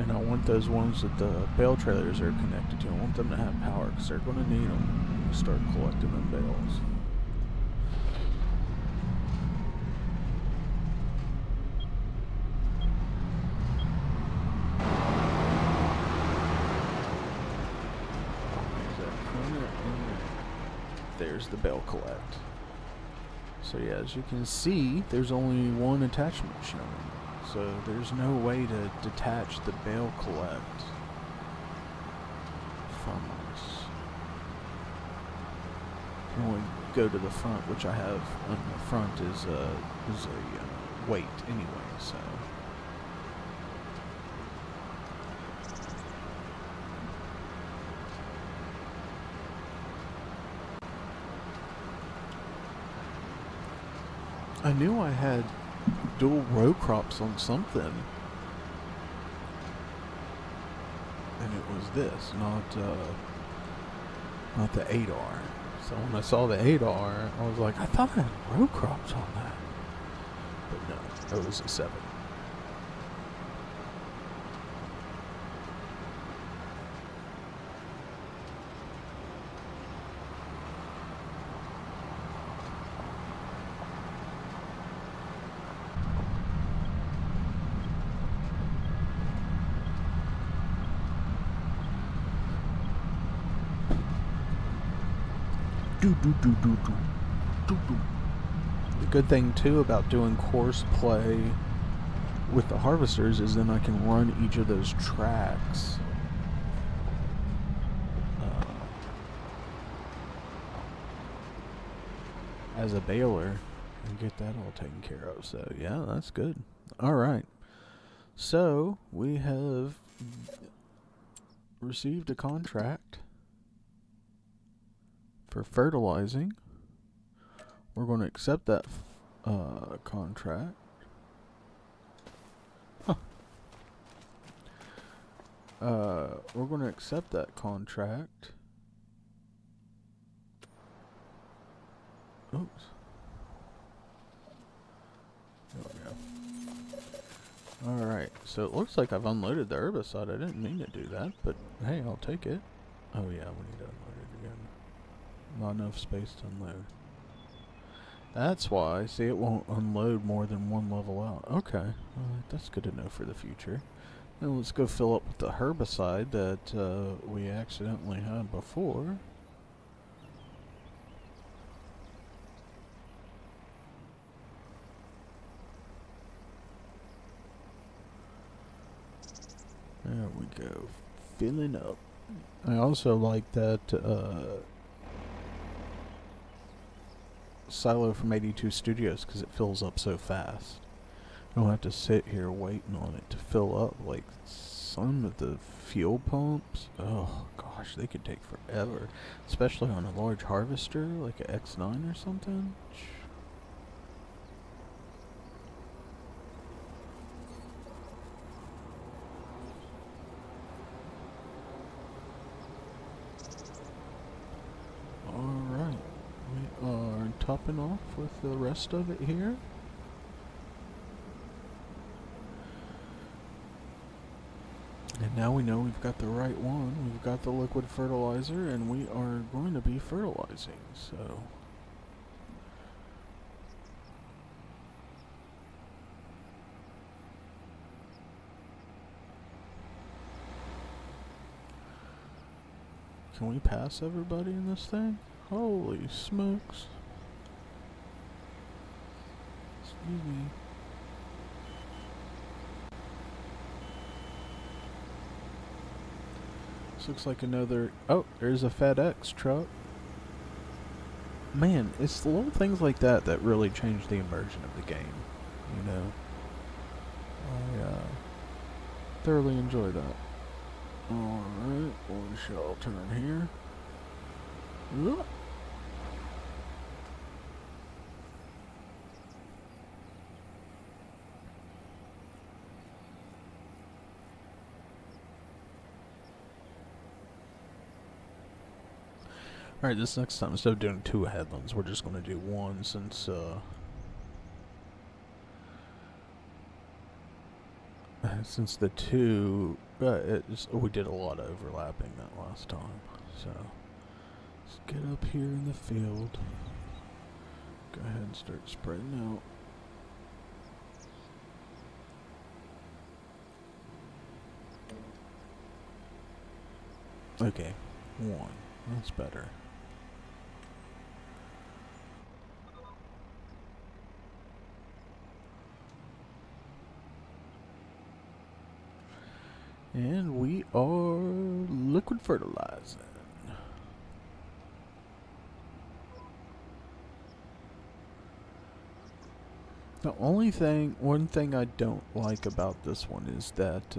and I want those ones that the bale trailers are connected to. I want them to have power because they're going to need them when we start collecting them bales. there's the bale collect. So yeah, as you can see, there's only one attachment shown. So there's no way to detach the bale collect from this. You can only go to the front, which I have on the front is a weight anyway, so. I knew I had dual row crops on something, and it was this, not the 8R. So when I saw the 8R, I was like, I thought I had row crops on that, but no, it was a 7. The good thing too about doing course play with the harvesters is then I can run each of those tracks as a baler and get that all taken care of. So yeah, that's good. Alright, so we have received a contract for fertilizing. We're going to accept that contract. Huh. We're going to accept that contract. Oops. There we go. Alright, so it looks like I've unloaded the herbicide. I didn't mean to do that, but hey, I'll take it. Oh yeah, we need to unload it again. Not enough space to unload. That's why. See, it won't unload more than one level out. Okay. Alright, that's good to know for the future. Now let's go fill up with the herbicide that we accidentally had before. There we go. Filling up. I also like that silo from 82 Studios because it fills up so fast. I don't have to sit here waiting on it to fill up like some of the fuel pumps. Oh gosh, they could take forever, especially on a large harvester like an X9 or something. Alright, we are topping off with the rest of it here. And now we know we've got the right one. We've got the liquid fertilizer, and we are going to be fertilizing, so. Can we pass everybody in this thing? Holy smokes. Excuse me. This looks like another... Oh, there's a FedEx truck. Man, it's the little things like that that really change the immersion of the game. You know? I thoroughly enjoy that. Alright, we shall turn here. Ugh. Alright, this next time, instead of doing 2 headlands, we're just going to do 1 since the 2, we did a lot of overlapping that last time. So, let's get up here in the field. Go ahead and start spreading out. Okay, 1. That's better. And we are liquid fertilizing. The only thing, one thing I don't like about this one is that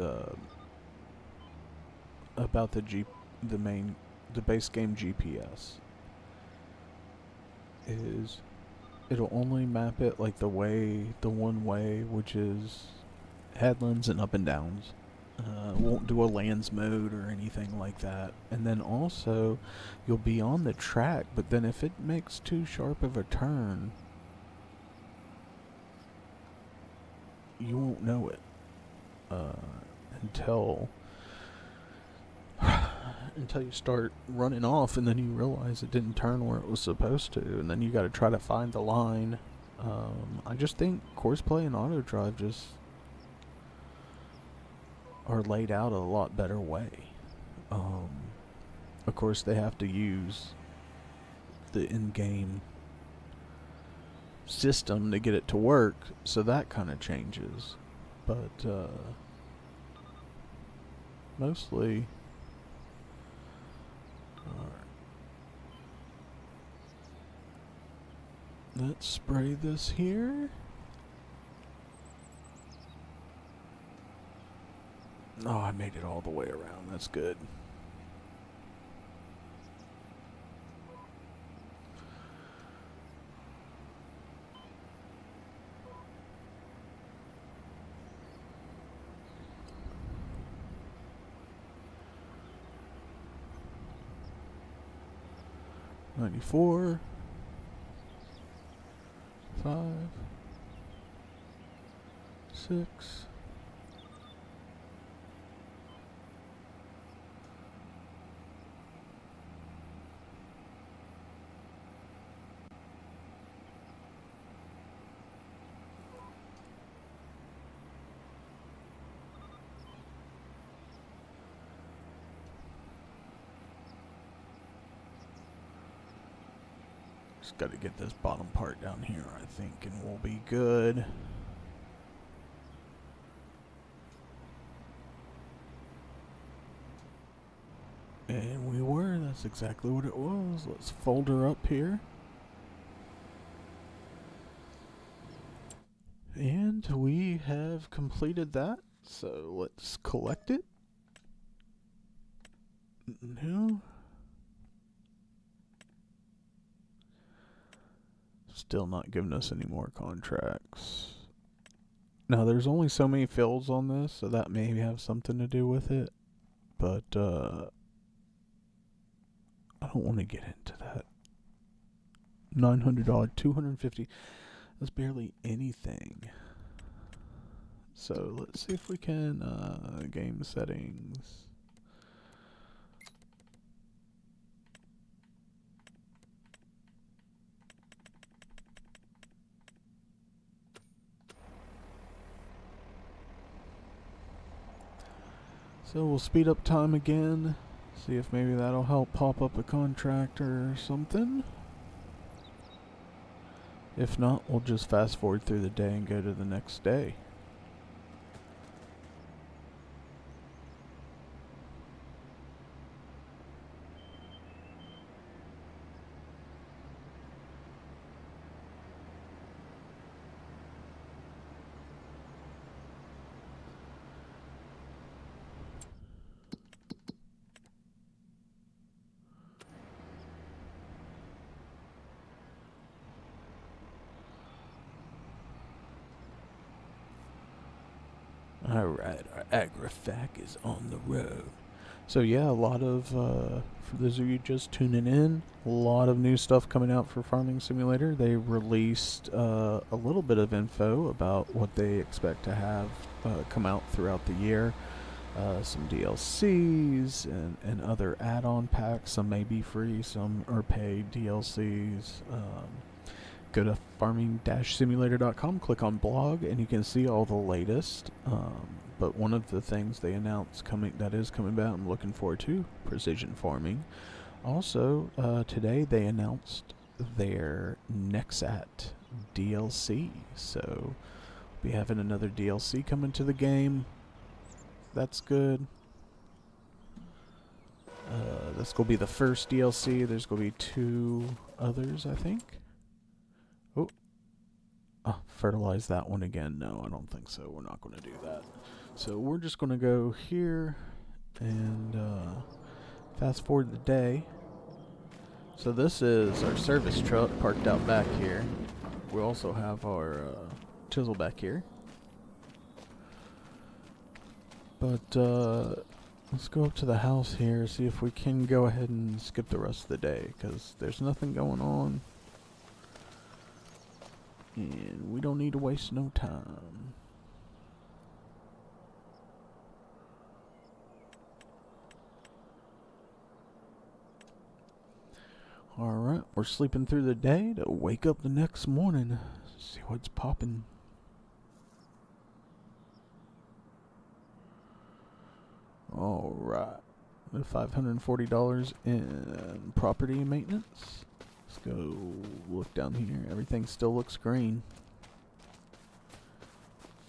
about the base game GPS is it'll only map it like the one way, which is headlands and up and downs. Won't do a lands mode or anything like that. And then also, you'll be on the track, but then if it makes too sharp of a turn, you won't know it until you start running off, and then you realize it didn't turn where it was supposed to, and then you got to try to find the line. I just think course play and auto drive just are laid out a lot better way. Of course, they have to use the in-game system to get it to work, so that kind of changes. But mostly, let's spray this here. Oh, I made it all the way around. That's good. $94, 5, 6. Just got to get this bottom part down here, I think, and we'll be good. And we were. That's exactly what it was. Let's fold her up here. And we have completed that. So let's collect it. No. Still not giving us any more contracts. Now, there's only so many fields on this, so that may have something to do with it. But, I don't want to get into that. $900, $250. That's barely anything. So, let's see if we can, game settings. So we'll speed up time again, see if maybe that'll help pop up a contract or something. If not, we'll just fast forward through the day and go to the next day. Alright, our AgriFac is on the road. So yeah, a lot of, for those of you just tuning in, a lot of new stuff coming out for Farming Simulator. They released a little bit of info about what they expect to have come out throughout the year. Some DLCs and other add-on packs. Some may be free, some are paid DLCs. Go to farming-simulator.com, click on blog, and you can see all the latest. But one of the things they announced that is coming back, I'm looking forward to, precision farming. Also, today they announced their Nexat DLC. So, we'll be having another DLC coming to the game. That's good. This will be the first DLC. There's going to be 2 others, I think. Oh. Fertilize that one again. No, I don't think so. We're not going to do that. So we're just going to go here and fast forward the day. So this is our service truck parked out back here. We also have our chisel back here. But let's go up to the house here, see if we can go ahead and skip the rest of the day, because there's nothing going on. And we don't need to waste no time. Alright, we're sleeping through the day to wake up the next morning. See what's popping. Alright. $540 in property maintenance. Let's go look down here. Everything still looks green.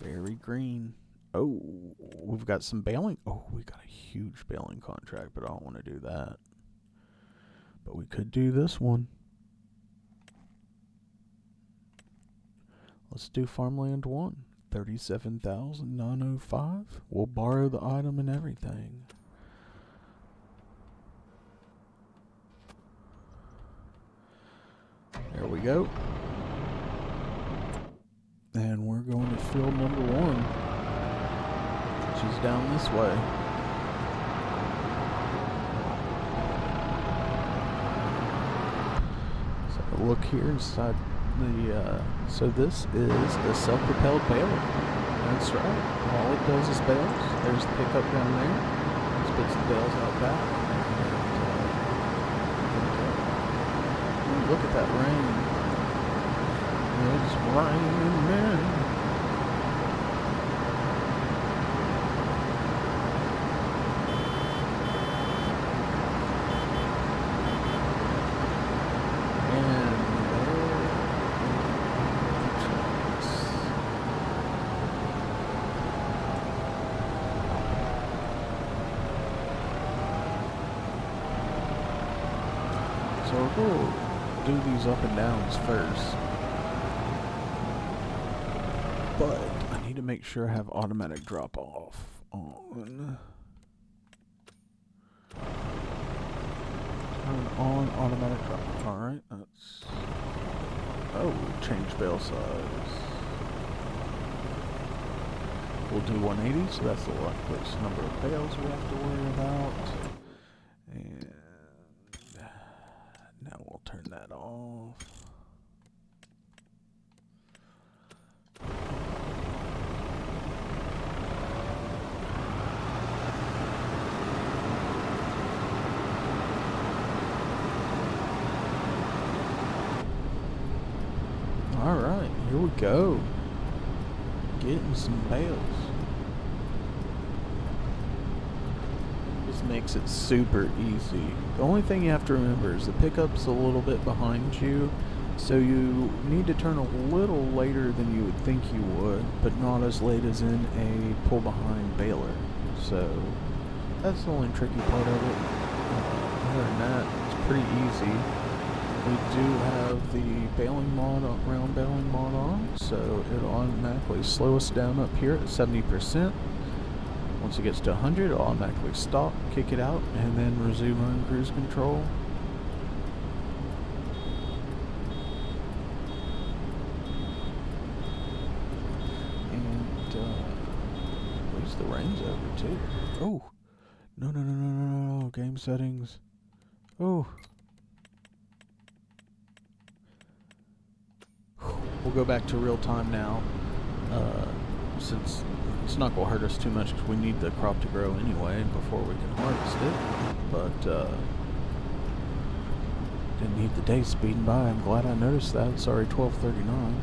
Very green. Oh, we've got some baling. Oh, we got a huge baling contract, but I don't want to do that. But we could do this one. Let's do farmland 1. 37,905. We'll borrow the item and everything. There we go. And we're going to field number 1, which is down this way. Look here inside the, so this is a self-propelled baler. That's right. All it does is bales. There's the pickup down there. Spits the bales out back. And, look at that rain. It's raining men. So we'll do these up and downs first. But I need to make sure I have automatic drop off on. Turn on automatic drop off. Alright, that's. Oh, change bale size. We'll do 180, so that's the least number of bales we have to worry about. And now we'll turn that off. Alright, here we go. Getting some bales. This makes it super easy. The only thing you have to remember is the pickup's a little bit behind you, so you need to turn a little later than you would think you would, but not as late as in a pull behind baler. So that's the only tricky part of it. Other than that, it's pretty easy. We do have the baling mod, round baling mod on, so it'll automatically slow us down up here at 70%. Once it gets to 100, it'll automatically stop, kick it out, and then resume on cruise control. And at least the rain's over too. Oh, no, game settings. Oh. We'll go back to real time now, since it's not going to hurt us too much because we need the crop to grow anyway before we can harvest it. But didn't need the day speeding by. I'm glad I noticed that. It's already 12:39,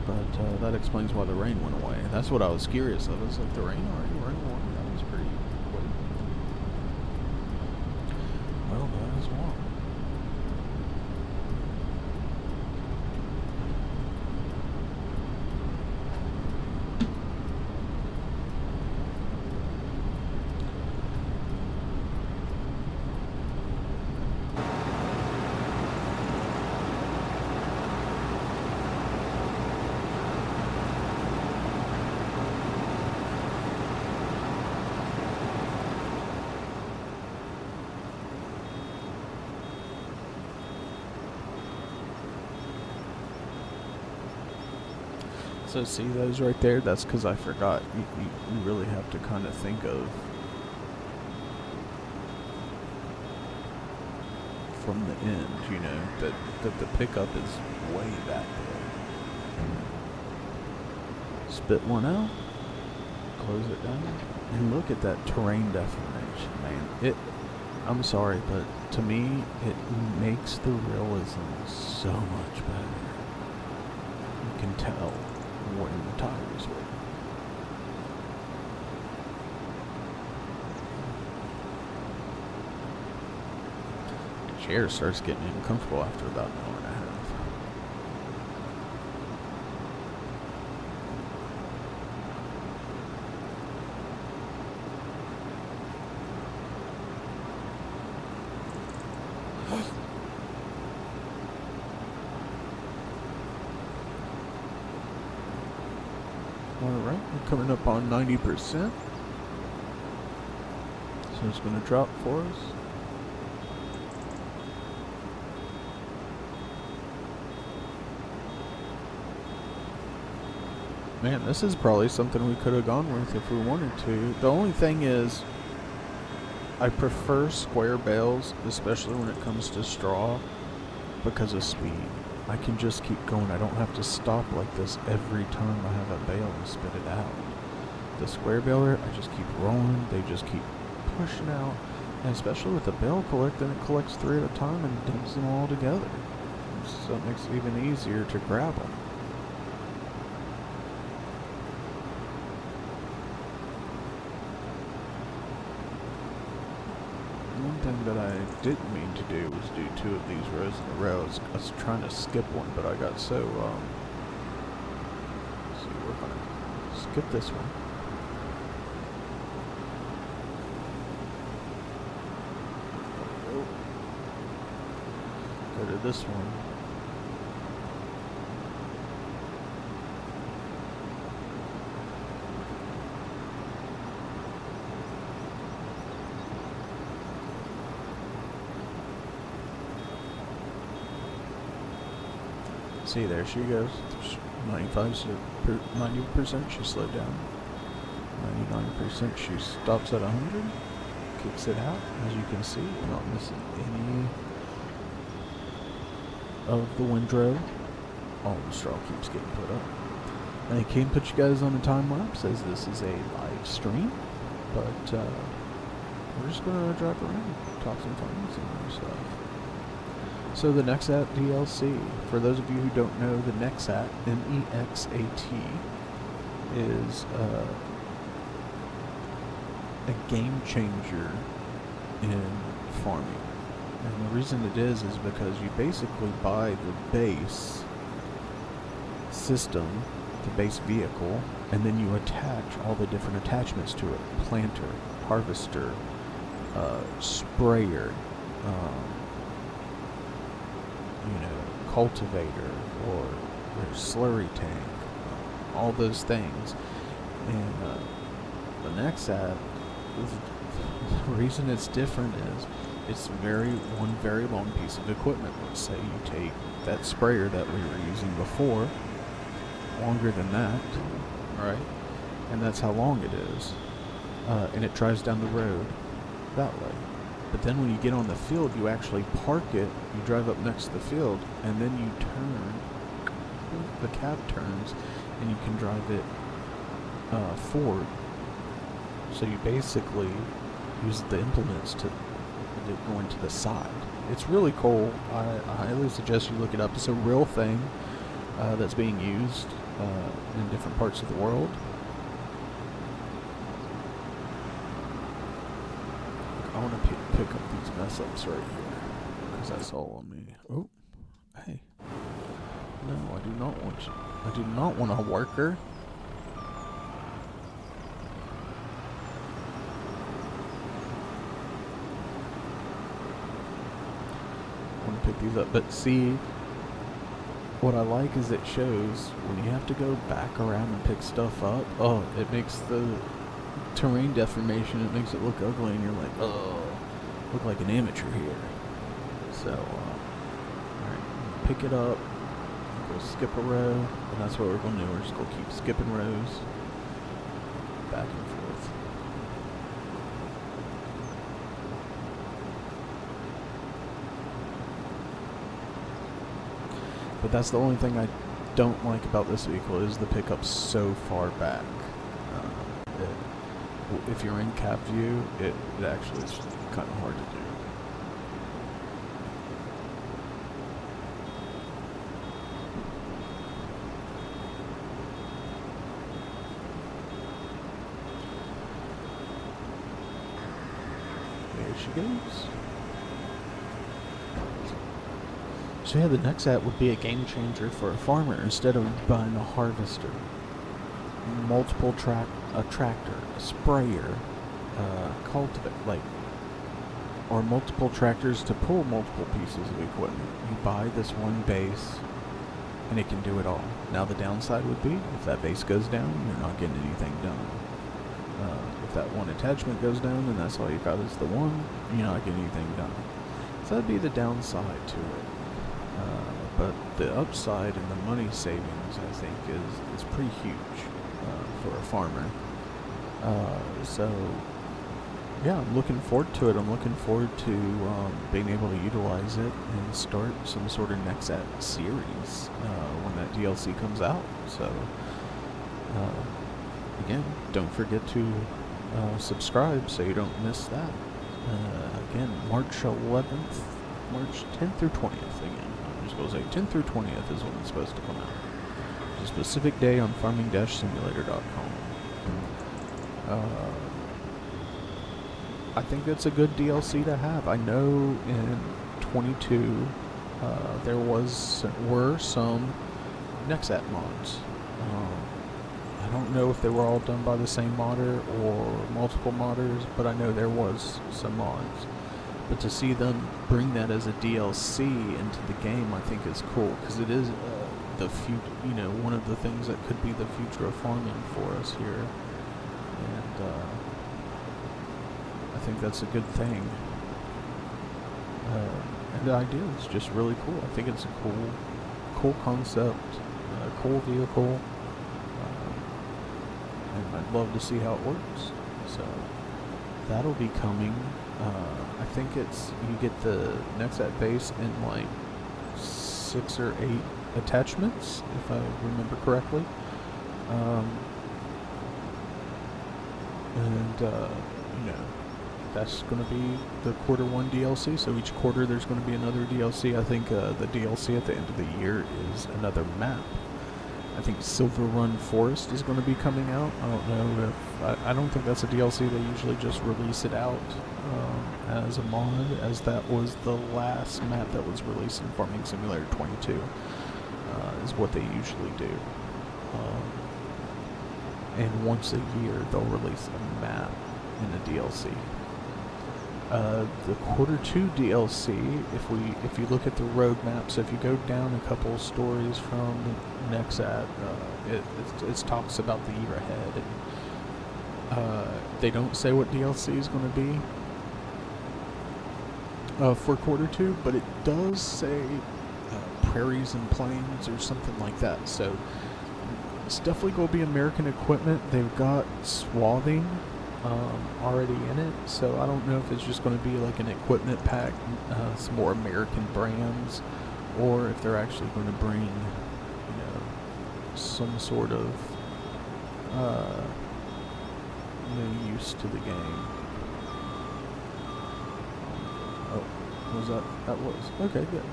but that explains why the rain went away. That's what I was curious of. It's like the rain already went away. That was pretty quick. Well, that is wrong. So see those right there? That's because I forgot. You really have to kind of think of from the end, you know, that the pickup is way back there. Spit one out, close it down, and look at that terrain deformation, man. I'm sorry, but to me, it makes the realism so much better. You can tell where the tires were. The chair starts getting uncomfortable after about an hour and a half. Alright, we're coming up on 90%. So it's going to drop for us. Man, this is probably something we could have gone with if we wanted to. The only thing is, I prefer square bales, especially when it comes to straw, because of speed. I can just keep going. I don't have to stop like this every time I have a bale and spit it out. The square baler, I just keep rolling. They just keep pushing out. And especially with the bale collector, it collects 3 at a time and dumps them all together. So it makes it even easier to grab them. One thing that I didn't mean to do was do 2 of these rows in a row. I was trying to skip one, but I got so, let's see, we're gonna skip this one. Go to this one. See, there she goes. 90% she slowed down. 99% she stops at 100. Kicks it out. As you can see, we're not missing any of the windrow. All the straw keeps getting put up. And I can't put you guys on a time lapse as this is a live stream, but we're just gonna drive around, talk some things and stuff. So the Nexat DLC, for those of you who don't know, the Nexat, N-E-X-A-T, is a game changer in farming. And the reason it is because you basically buy the base system, the base vehicle, and then you attach all the different attachments to it. Planter, harvester, sprayer, cultivator, or slurry tank, all those things. And the Nexat, the reason it's different is it's one very long piece of equipment. Let's say you take that sprayer that we were using before, longer than that, right? And that's how long it is. And it drives down the road that way. But then when you get on the field, you actually park it, you drive up next to the field, and then you turn, the cab turns, and you can drive it forward. So you basically use the implements to going to the side. It's really cool. I highly suggest you look it up. It's a real thing that's being used in different parts of the world. I want to pick up these mess ups right here, because that's all on me. Oh, hey. No, I do not want you. I do not want a worker. I want to pick these up, but see, what I like is it shows when you have to go back around and pick stuff up. Oh, it makes the terrain deformation, it makes it look ugly, and you're like, oh, look like an amateur here. So, alright, pick it up, We'll skip a row, and that's what we're going to do. We're just going to keep skipping rows back and forth. But that's the only thing I don't like about this vehicle is the pickup's so far back. If you're in cab view, it actually is kind of hard to do. There she goes. So yeah, the Nexat would be a game changer for a farmer instead of buying a harvester. Multiple a tractor, a sprayer, or multiple tractors to pull multiple pieces of equipment. You buy this one base, and it can do it all. Now the downside would be, if that base goes down, you're not getting anything done. If that one attachment goes down, and that's all you got is the one, you're not getting anything done. So that'd be the downside to it. But the upside and the money savings, I think, is pretty huge for a farmer. So, yeah, I'm looking forward to it. I'm looking forward to being able to utilize it and start some sort of Nexat series when that DLC comes out. So, again, don't forget to subscribe so you don't miss that. Again, March 11th, March 10th through 20th again. I'm just going to say 10th through 20th is when it's supposed to come out. It's a specific day on farming-simulator.com. I think that's a good DLC to have. I know in 22 there were some Nexat mods. I don't know if they were all done by the same modder or multiple modders, but I know there was some mods. But to see them bring that as a DLC into the game, I think is cool, because it is the future. You know, one of the things that could be the future of farming for us here, and I think that's a good thing. And the idea is just really cool. I think it's a cool concept, cool vehicle, and I'd love to see how it works. So that'll be coming. I think you get the Nexat base in like 6 or 8 attachments, if I remember correctly. You know, that's going to be the quarter 1 DLC. So each quarter there's going to be another DLC. I think the DLC at the end of the year is another map. I think Silver Run Forest is going to be coming out. I don't know if I don't think that's a DLC. They usually just release it out as a mod, as that was the last map that was released in Farming Simulator 22. Is what they usually do. And once a year they'll release a map in a DLC. The quarter 2 DLC, if you look at the roadmap, so if you go down a couple stories from Nexat, it talks about the year ahead. And, they don't say what DLC is going to be for quarter 2, but it does say prairies and plains or something like that. So it's definitely going to be American equipment. They've got swathing already in it, so I don't know if it's just going to be like an equipment pack, some more American brands, or if they're actually going to bring, you know, some sort of new use to the game. Oh, was that was okay, good.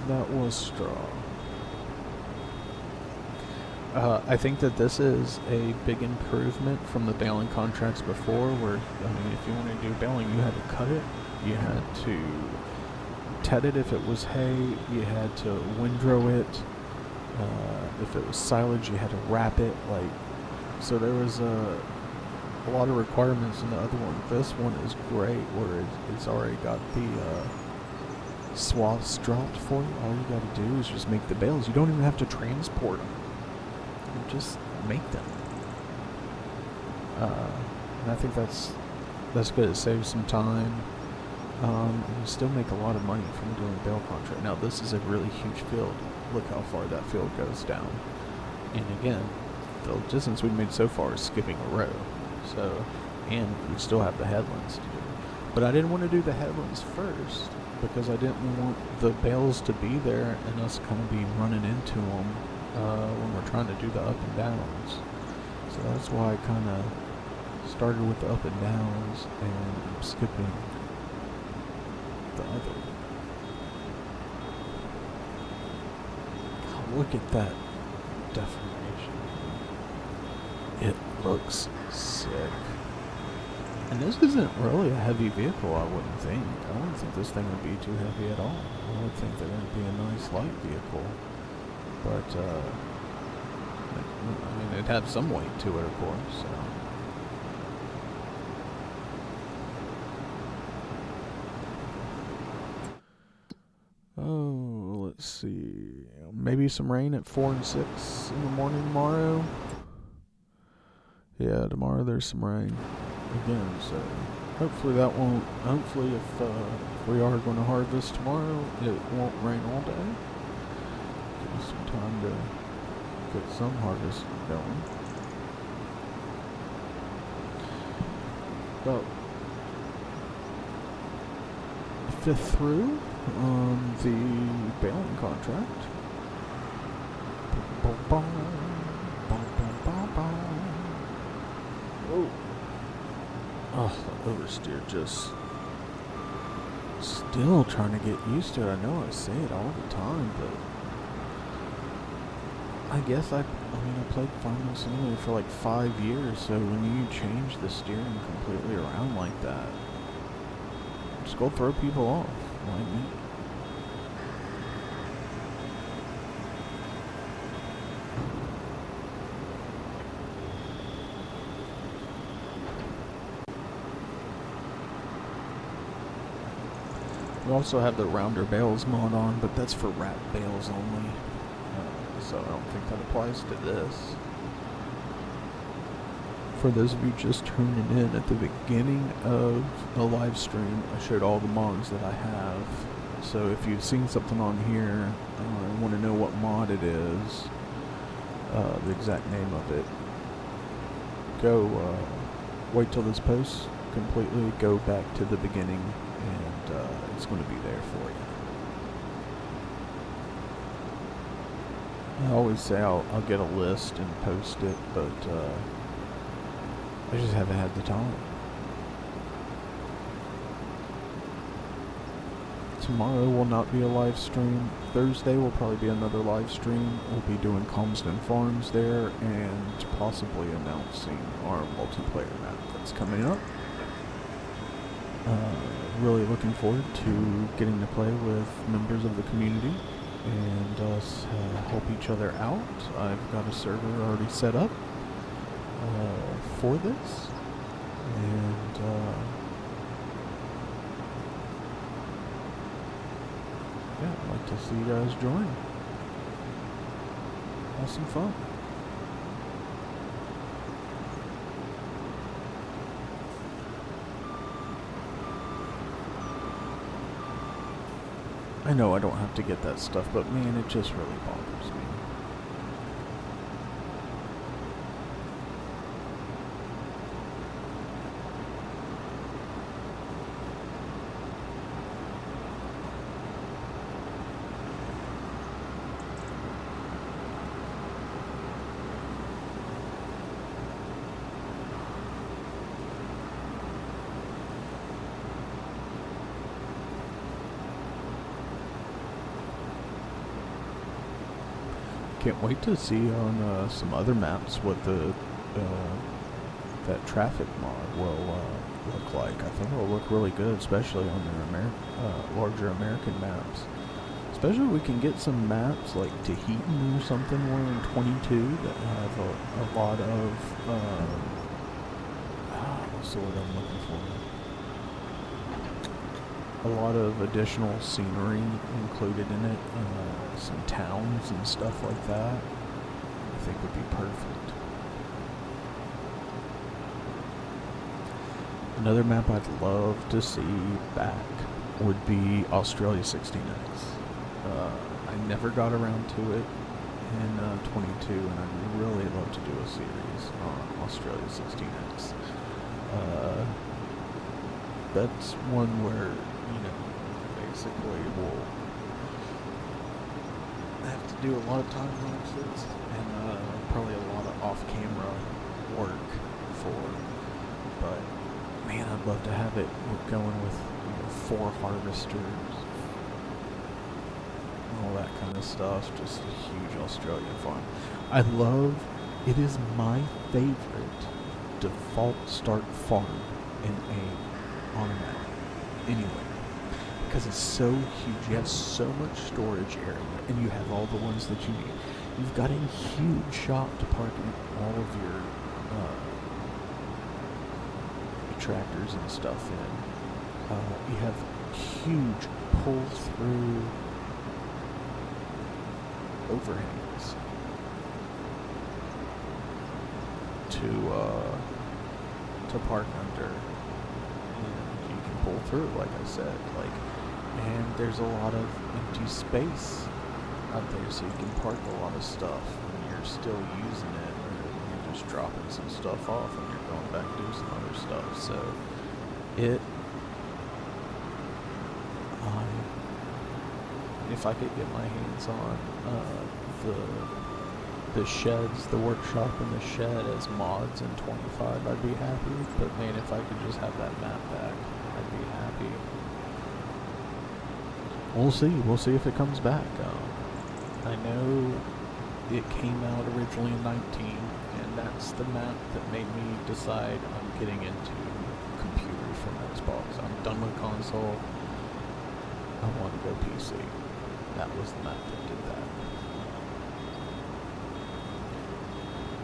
That was straw. I think that this is a big improvement from the baling contracts before, where, I mean, if you wanted to do baling, you had to cut it, you had to tet it if it was hay, you had to windrow it, if it was silage, you had to wrap it, like, so there was a lot of requirements in the other one. This one is great, where it's already got the swaths dropped for you. All you gotta do is just make the bales. You don't even have to transport them. Just make them. And I think that's good. It saves some time. and still make a lot of money from doing bail contract. Now this is a really huge field. Look how far that field goes down. And again, the distance we made so far is skipping a row. So, and we still have the headlands to do. But I didn't want to do the headlands first because I didn't want the bales to be there and us kind of be running into them when we're trying to do the up and downs. So that's why I kind of started with the up and downs and skipping the other. Oh, look at that deformation. It looks sick. And this isn't really a heavy vehicle, I wouldn't think. I wouldn't think this thing would be too heavy at all. I would think that it would be a nice light vehicle. But, I mean, it'd have some weight to it, of course, so. Oh, let's see. Maybe some rain at 4 and 6 in the morning tomorrow. Yeah, tomorrow there's some rain again, so hopefully that won't, hopefully if we are going to harvest tomorrow, it won't rain all day. Give us some time to get some harvest going. About a fifth through on the baling contract. Oh. Oh, the oversteer just still trying to get used to it. I know I say it all the time, but I guess I played Farming Simulator for like 5 years, so when you change the steering completely around like that, just go throw people off, like me. We also have the rounder bales mod on, but that's for wrap bales only. So I don't think that applies to this. For those of you just tuning in, at the beginning of the live stream, I showed all the mods that I have. So if you've seen something on here and want to know what mod it is, the exact name of it, go wait till this post completely, go back to the beginning, and it's going to be there for you. I always say I'll get a list and post it, but I just haven't had the time. Tomorrow will not be a live stream. Thursday will probably be another live stream. We'll be doing Calmsden Farms there and possibly announcing our multiplayer map that's coming up. Really looking forward to getting to play with members of the community and us help each other out. I've got a server already set up for this, and yeah, I'd like to see you guys join. Have some fun. I know I don't have to get that stuff, but man, it just really bothers me. Can't wait to see on some other maps what the that traffic mod will look like. I think it'll look really good, especially on their larger American maps. Especially if we can get some maps like Tahiti or something, where in 22 that have a lot of what's the word I'm looking for? A lot of additional scenery included in it, some towns and stuff like that. I think would be perfect. Another map I'd love to see back would be Australia 16X. I never got around to it in 22, and I'd really love to do a series on Australia 16X. That's one where, basically we'll have to do a lot of time lapses and probably a lot of off-camera work for. But man, I'd love to have it going with 4 harvesters, all that kind of stuff. Just a huge Australian farm. It is my favorite default start farm in on a map anyway, because it's so huge. You have so much storage area, and you have all the ones that you need. You've got a huge shop to park all of your tractors and stuff in. You have huge pull-through overhangs to park under, and you can pull through, like I said, and there's a lot of empty space out there, so you can park a lot of stuff and you're still using it, or you're just dropping some stuff off and you're going back to do some other stuff. So if I could get my hands on the sheds, the workshop and the shed as mods in 25, I'd be happy. But man, if I could just have that map back, I'd be happy. We'll see if it comes back. I know it came out originally in 19, and that's the map that made me decide I'm getting into computers from Xbox. I'm done with console. I want to go PC. That was the map that did that.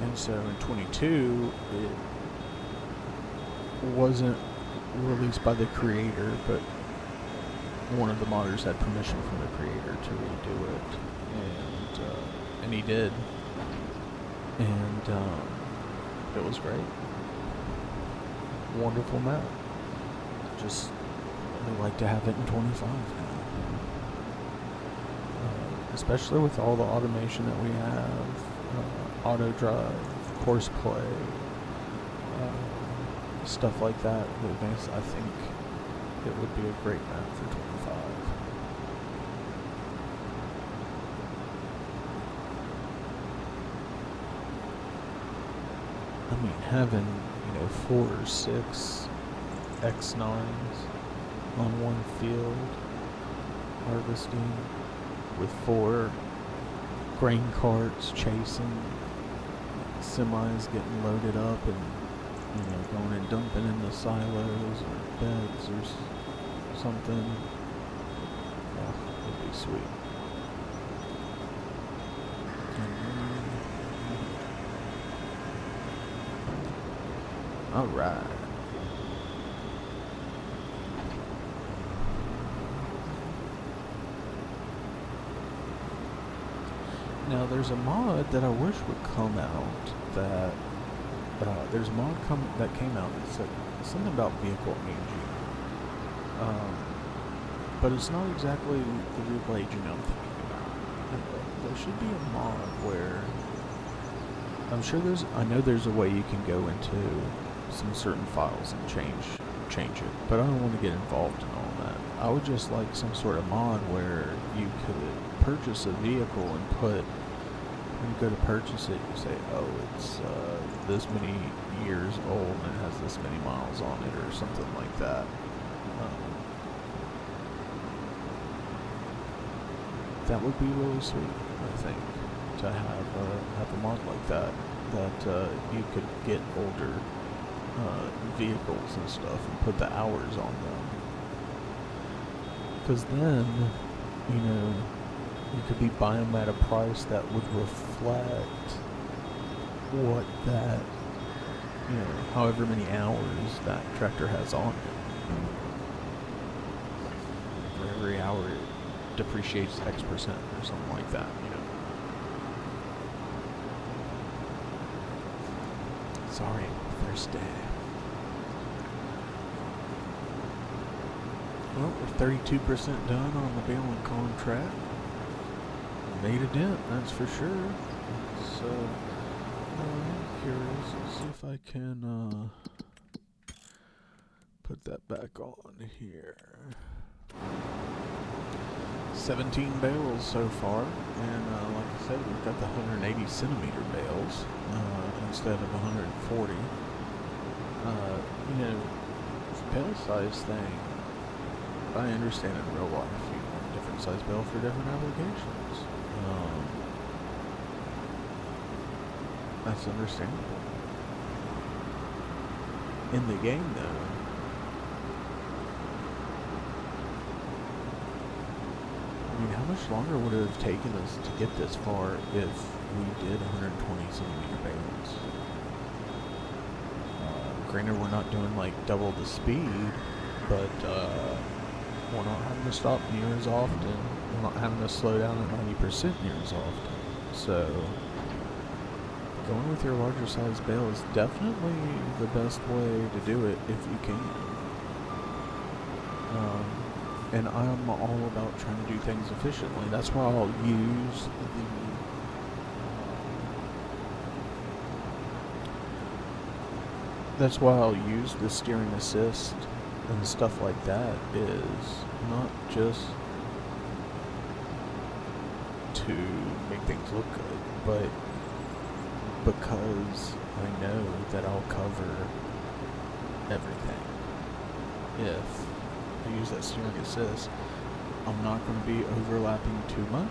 And so in 22, it wasn't released by the creator, but one of the modders had permission from the creator to redo it, and he did, and it was great. Wonderful map. Just really like to have it in 25 now. Especially with all the automation that we have, auto drive, course play, stuff like that. I think it would be a great map for 25. I mean, having 4 or 6 X9s on one field harvesting, with 4 grain carts chasing, semis getting loaded up and going and dumping in the silos or beds or something. Yeah, it'd be sweet. Alright. Now there's a mod that I wish would come out that there's a mod that came out that said something about vehicle aging, but it's not exactly the vehicle aging I'm thinking about. There should be a mod where I know there's a way you can go into some certain files and change it, but I don't want to get involved in all that. I would just like some sort of mod where you could purchase a vehicle and when you go to purchase it, you say, oh, it's this many years old and it has this many miles on it, or something like that. That would be really sweet, I think, to have a mod like that you could get older vehicles and stuff and put the hours on them. Because then, you could be buying them at a price that would reflect what that, however many hours that tractor has on it. For every hour it depreciates X% or something like that, Sorry, first day. Well, we're 32% done on the baling contract. Made a dent, that's for sure. So, I'm curious. Let's see if I can put that back on here. 17 bales so far, and like I said, we've got the 180 centimeter bales instead of 140. You know, it's a bale size thing. I understand in real life you want a different size bale for different applications. That's understandable. In the game, though, I mean, how much longer would it have taken us to get this far if we did 120 centimeter bales? Granted, we're not doing like double the speed, but we're not having to stop near as often. We're not having to slow down at 90% near as often. So, going with your larger size bale is definitely the best way to do it if you can. And I'm all about trying to do things efficiently. That's why I'll use the steering assist and stuff like that, is not just to make things look good, but because I know that I'll cover everything. If I use that steering assist, I'm not going to be overlapping too much.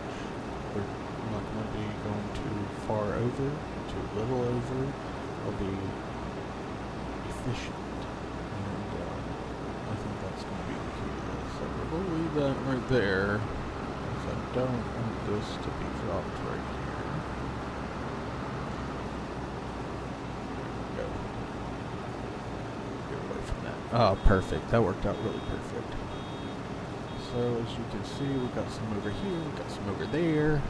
I'm not going to be going too far over, too little over. I'll be efficient. And I think that's going to be the key to this. So we'll leave that right there, because I don't want this to be dropped right here. Go. Get away from that. Oh, perfect. That worked out really perfect. So as you can see, we got some over here, we got some over there.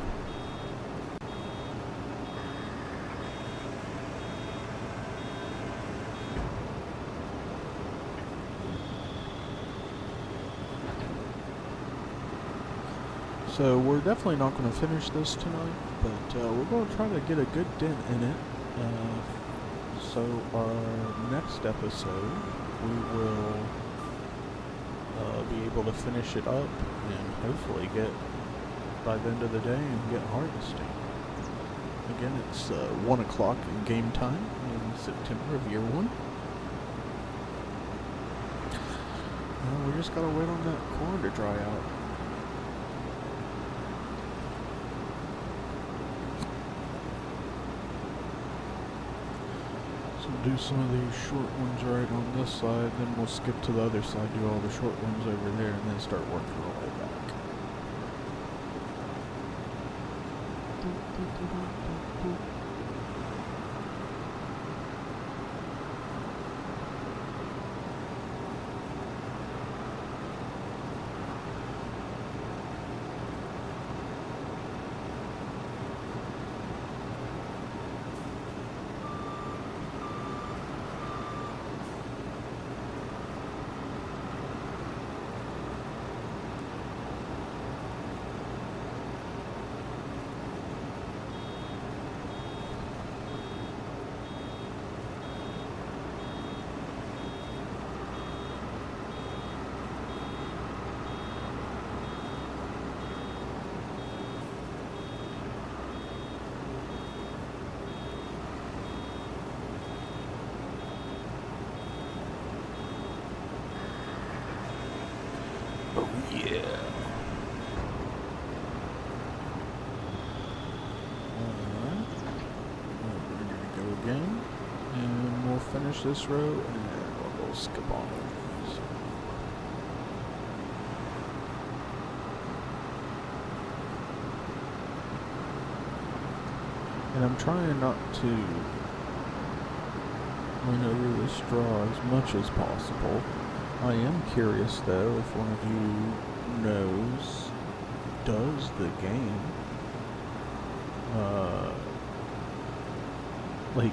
So we're definitely not going to finish this tonight, but we're going to try to get a good dent in it. So our next episode, we will be able to finish it up and hopefully get by the end of the day and get harvesting. Again, it's 1 o'clock in game time in September of year 1. We just gotta wait on that corn to dry out. Do some of these short ones right on this side, then we'll skip to the other side, do all the short ones over there, and then start working our way back. Oh yeah. Alright. We're gonna go again. And we'll finish this row and we'll skip on over. So. And I'm trying not to run over the straw as much as possible. I am curious though if one of you knows, does the game like,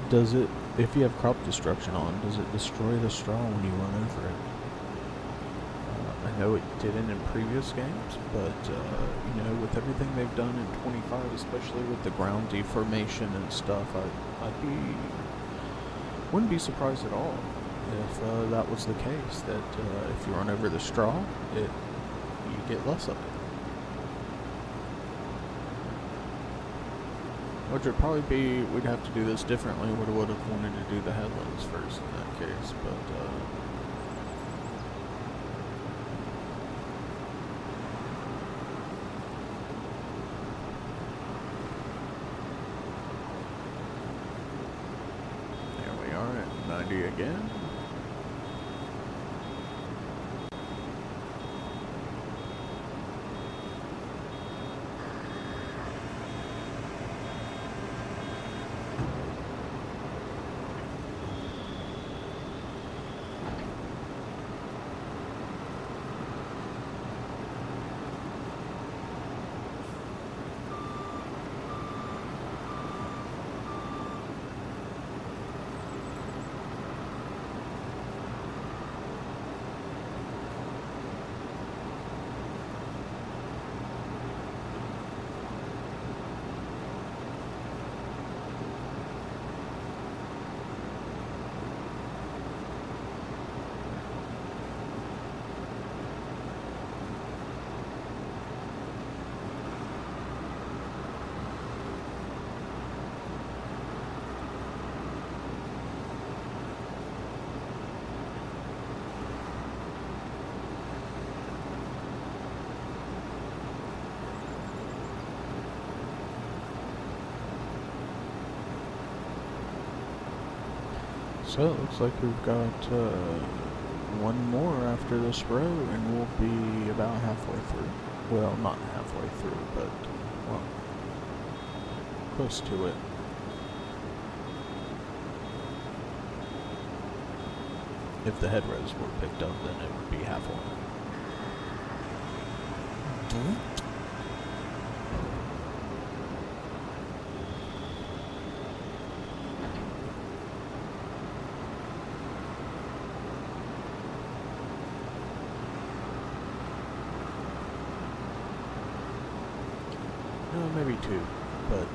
does it, if you have crop destruction on, does it destroy the straw when you run over it? know it didn't in previous games, but, you know, with everything they've done in 25, especially with the ground deformation and stuff, wouldn't be surprised at all if that was the case, that if you run over the straw, you get less of it. Which would probably be, we'd have to do this differently. We would have wanted to do the headlands first in that case, but there we are at 90 again. So it looks like we've got one more after this row, and we'll be about halfway through. Well, not halfway through, but, well, close to it. If the head rows were picked up, then it would be halfway. Maybe two, but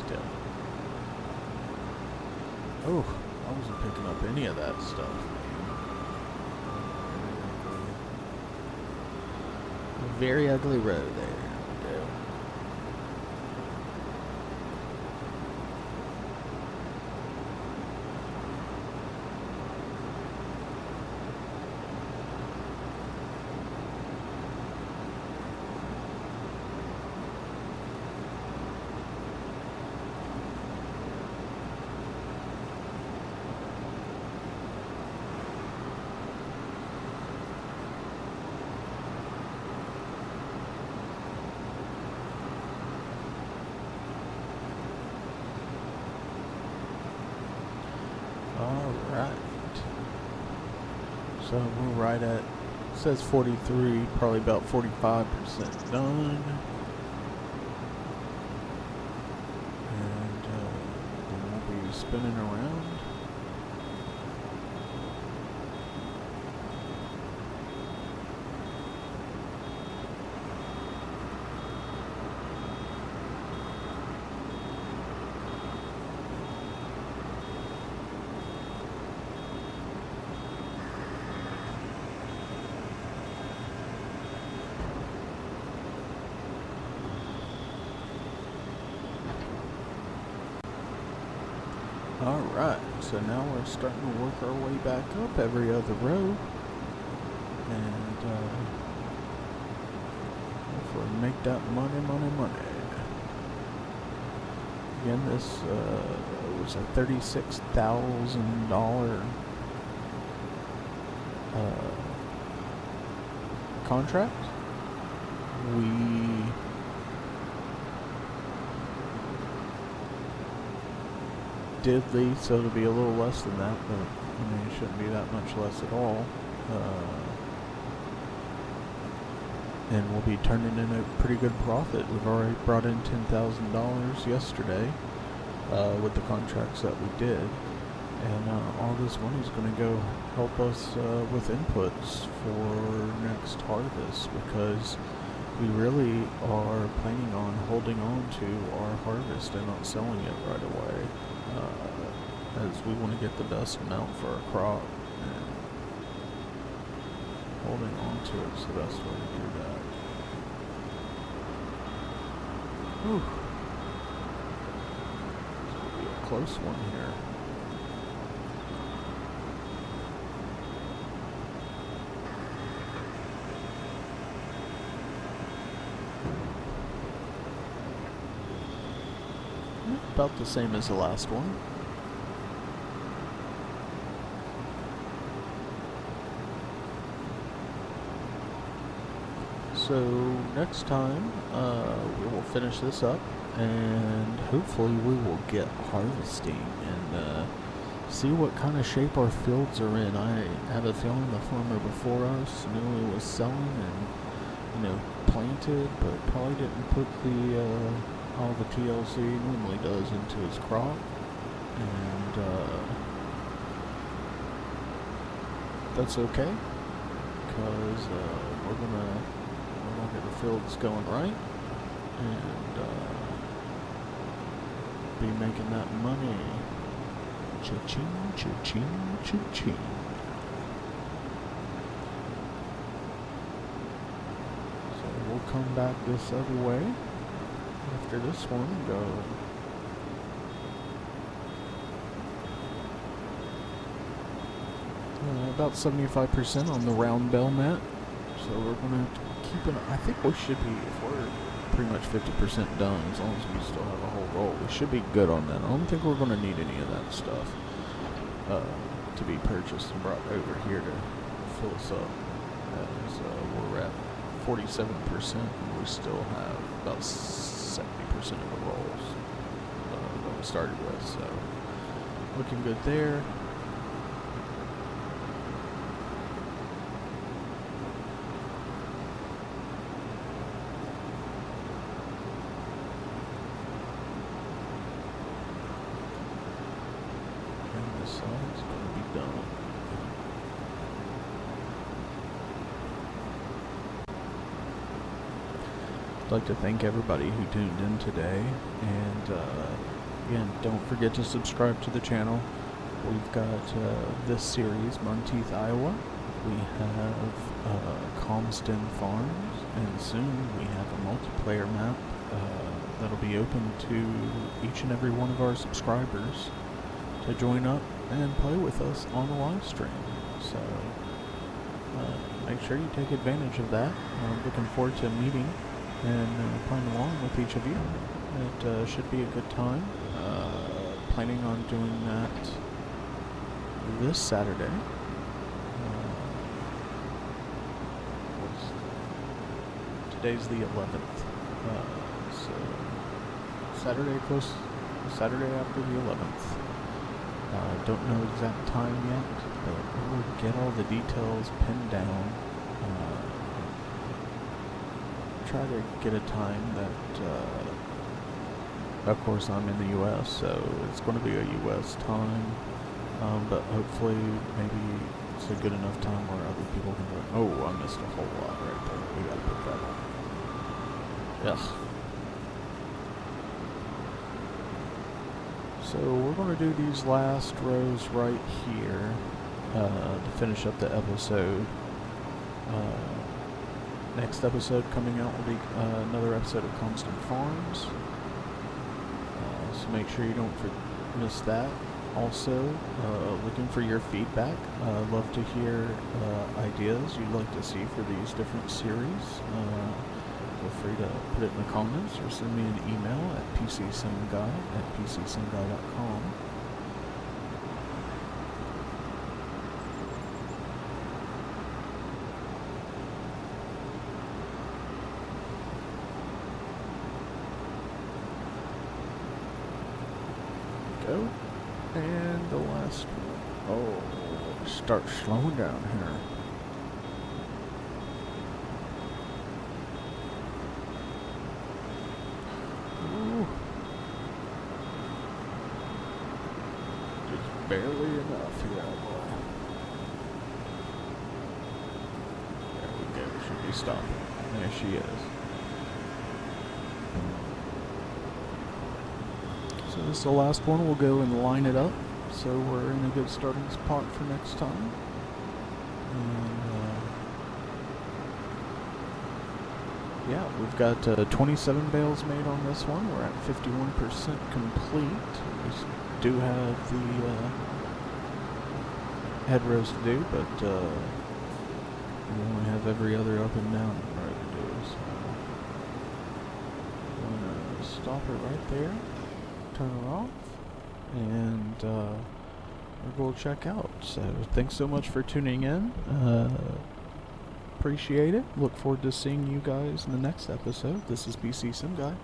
still. Oh, I wasn't picking up any of that stuff. Very ugly road there. Alright, so we're right at, it says 43, probably about 45% done. And then we'll be spinning around. Alright, so now we're starting to work our way back up every other row. And hopefully make that money. Again, this was a $36,000 contract. We did lease, so it'll be a little less than that, but I mean, it shouldn't be that much less at all. And we'll be turning in a pretty good profit. We've already brought in $10,000 yesterday with the contracts that we did, And all this money is going to go help us with inputs for next harvest, because we really are planning on holding on to our harvest and not selling it right away, as we want to get the best amount for our crop, and holding on to it's the best way to do that. Whew. This will be a close one here. About the same as the last one. So next time we will finish this up, and hopefully we will get harvesting and see what kind of shape our fields are in. I have a feeling the farmer before us knew he was selling and planted, but probably didn't put the all the TLC he normally does into his crop, and that's okay, because we're gonna get the fields going right and be making that money. Cha-ching, cha-ching, cha-ching. So we'll come back this other way after this one and go. About 75% on the round bell mat. So we're going to keep it. I think we should be, if we're pretty much 50% done, as long as we still have a whole roll, we should be good on that. I don't think we're going to need any of that stuff to be purchased and brought over here to fill us up, as we're at 47% and we still have about 70% of the rolls that we started with, so looking good there. And this side's going to be done. I'd like to thank everybody who tuned in today, and again, don't forget to subscribe to the channel. We've got this series, Monteith, Iowa. We have Comston Farms, and soon we have a multiplayer map that'll be open to each and every one of our subscribers to join up and play with us on the live stream. So make sure you take advantage of that. I'm looking forward to meeting and playing along with each of you. It should be a good time. Planning on doing that this Saturday. Today's the 11th, so Saturday after the 11th. Don't know exact time yet, but we'll get all the details pinned down. Try to get a time that, of course, I'm in the U.S., so it's going to be a U.S. time, but hopefully maybe it's a good enough time where other people can go, oh, I missed a whole lot right there. We got to put that on. Yes. So we're going to do these last rows right here to finish up the episode. Next episode coming out will be another episode of Comston Farms. So make sure you don't miss that. Also, looking for your feedback. Love to hear ideas you'd like to see for these different series. Feel free to put it in the comments or send me an email at PCSimGuy@PCSimGuy.com. Go. And the last one. Oh, start slowing down here. barely enough. Yeah, boy. There we go. Should be stopping. There she is. So this is the last one. We'll go and line it up, so we're in a good starting spot for next time. And yeah, we've got 27 bales made on this one. We're at 51% complete. We do have the head roast to do, but we only have every other up and down row to do. So I'm gonna stop it right there, turn it off, and we'll go check out. So thanks so much for tuning in. Appreciate it. Look forward to seeing you guys in the next episode. This is PCSimGuy.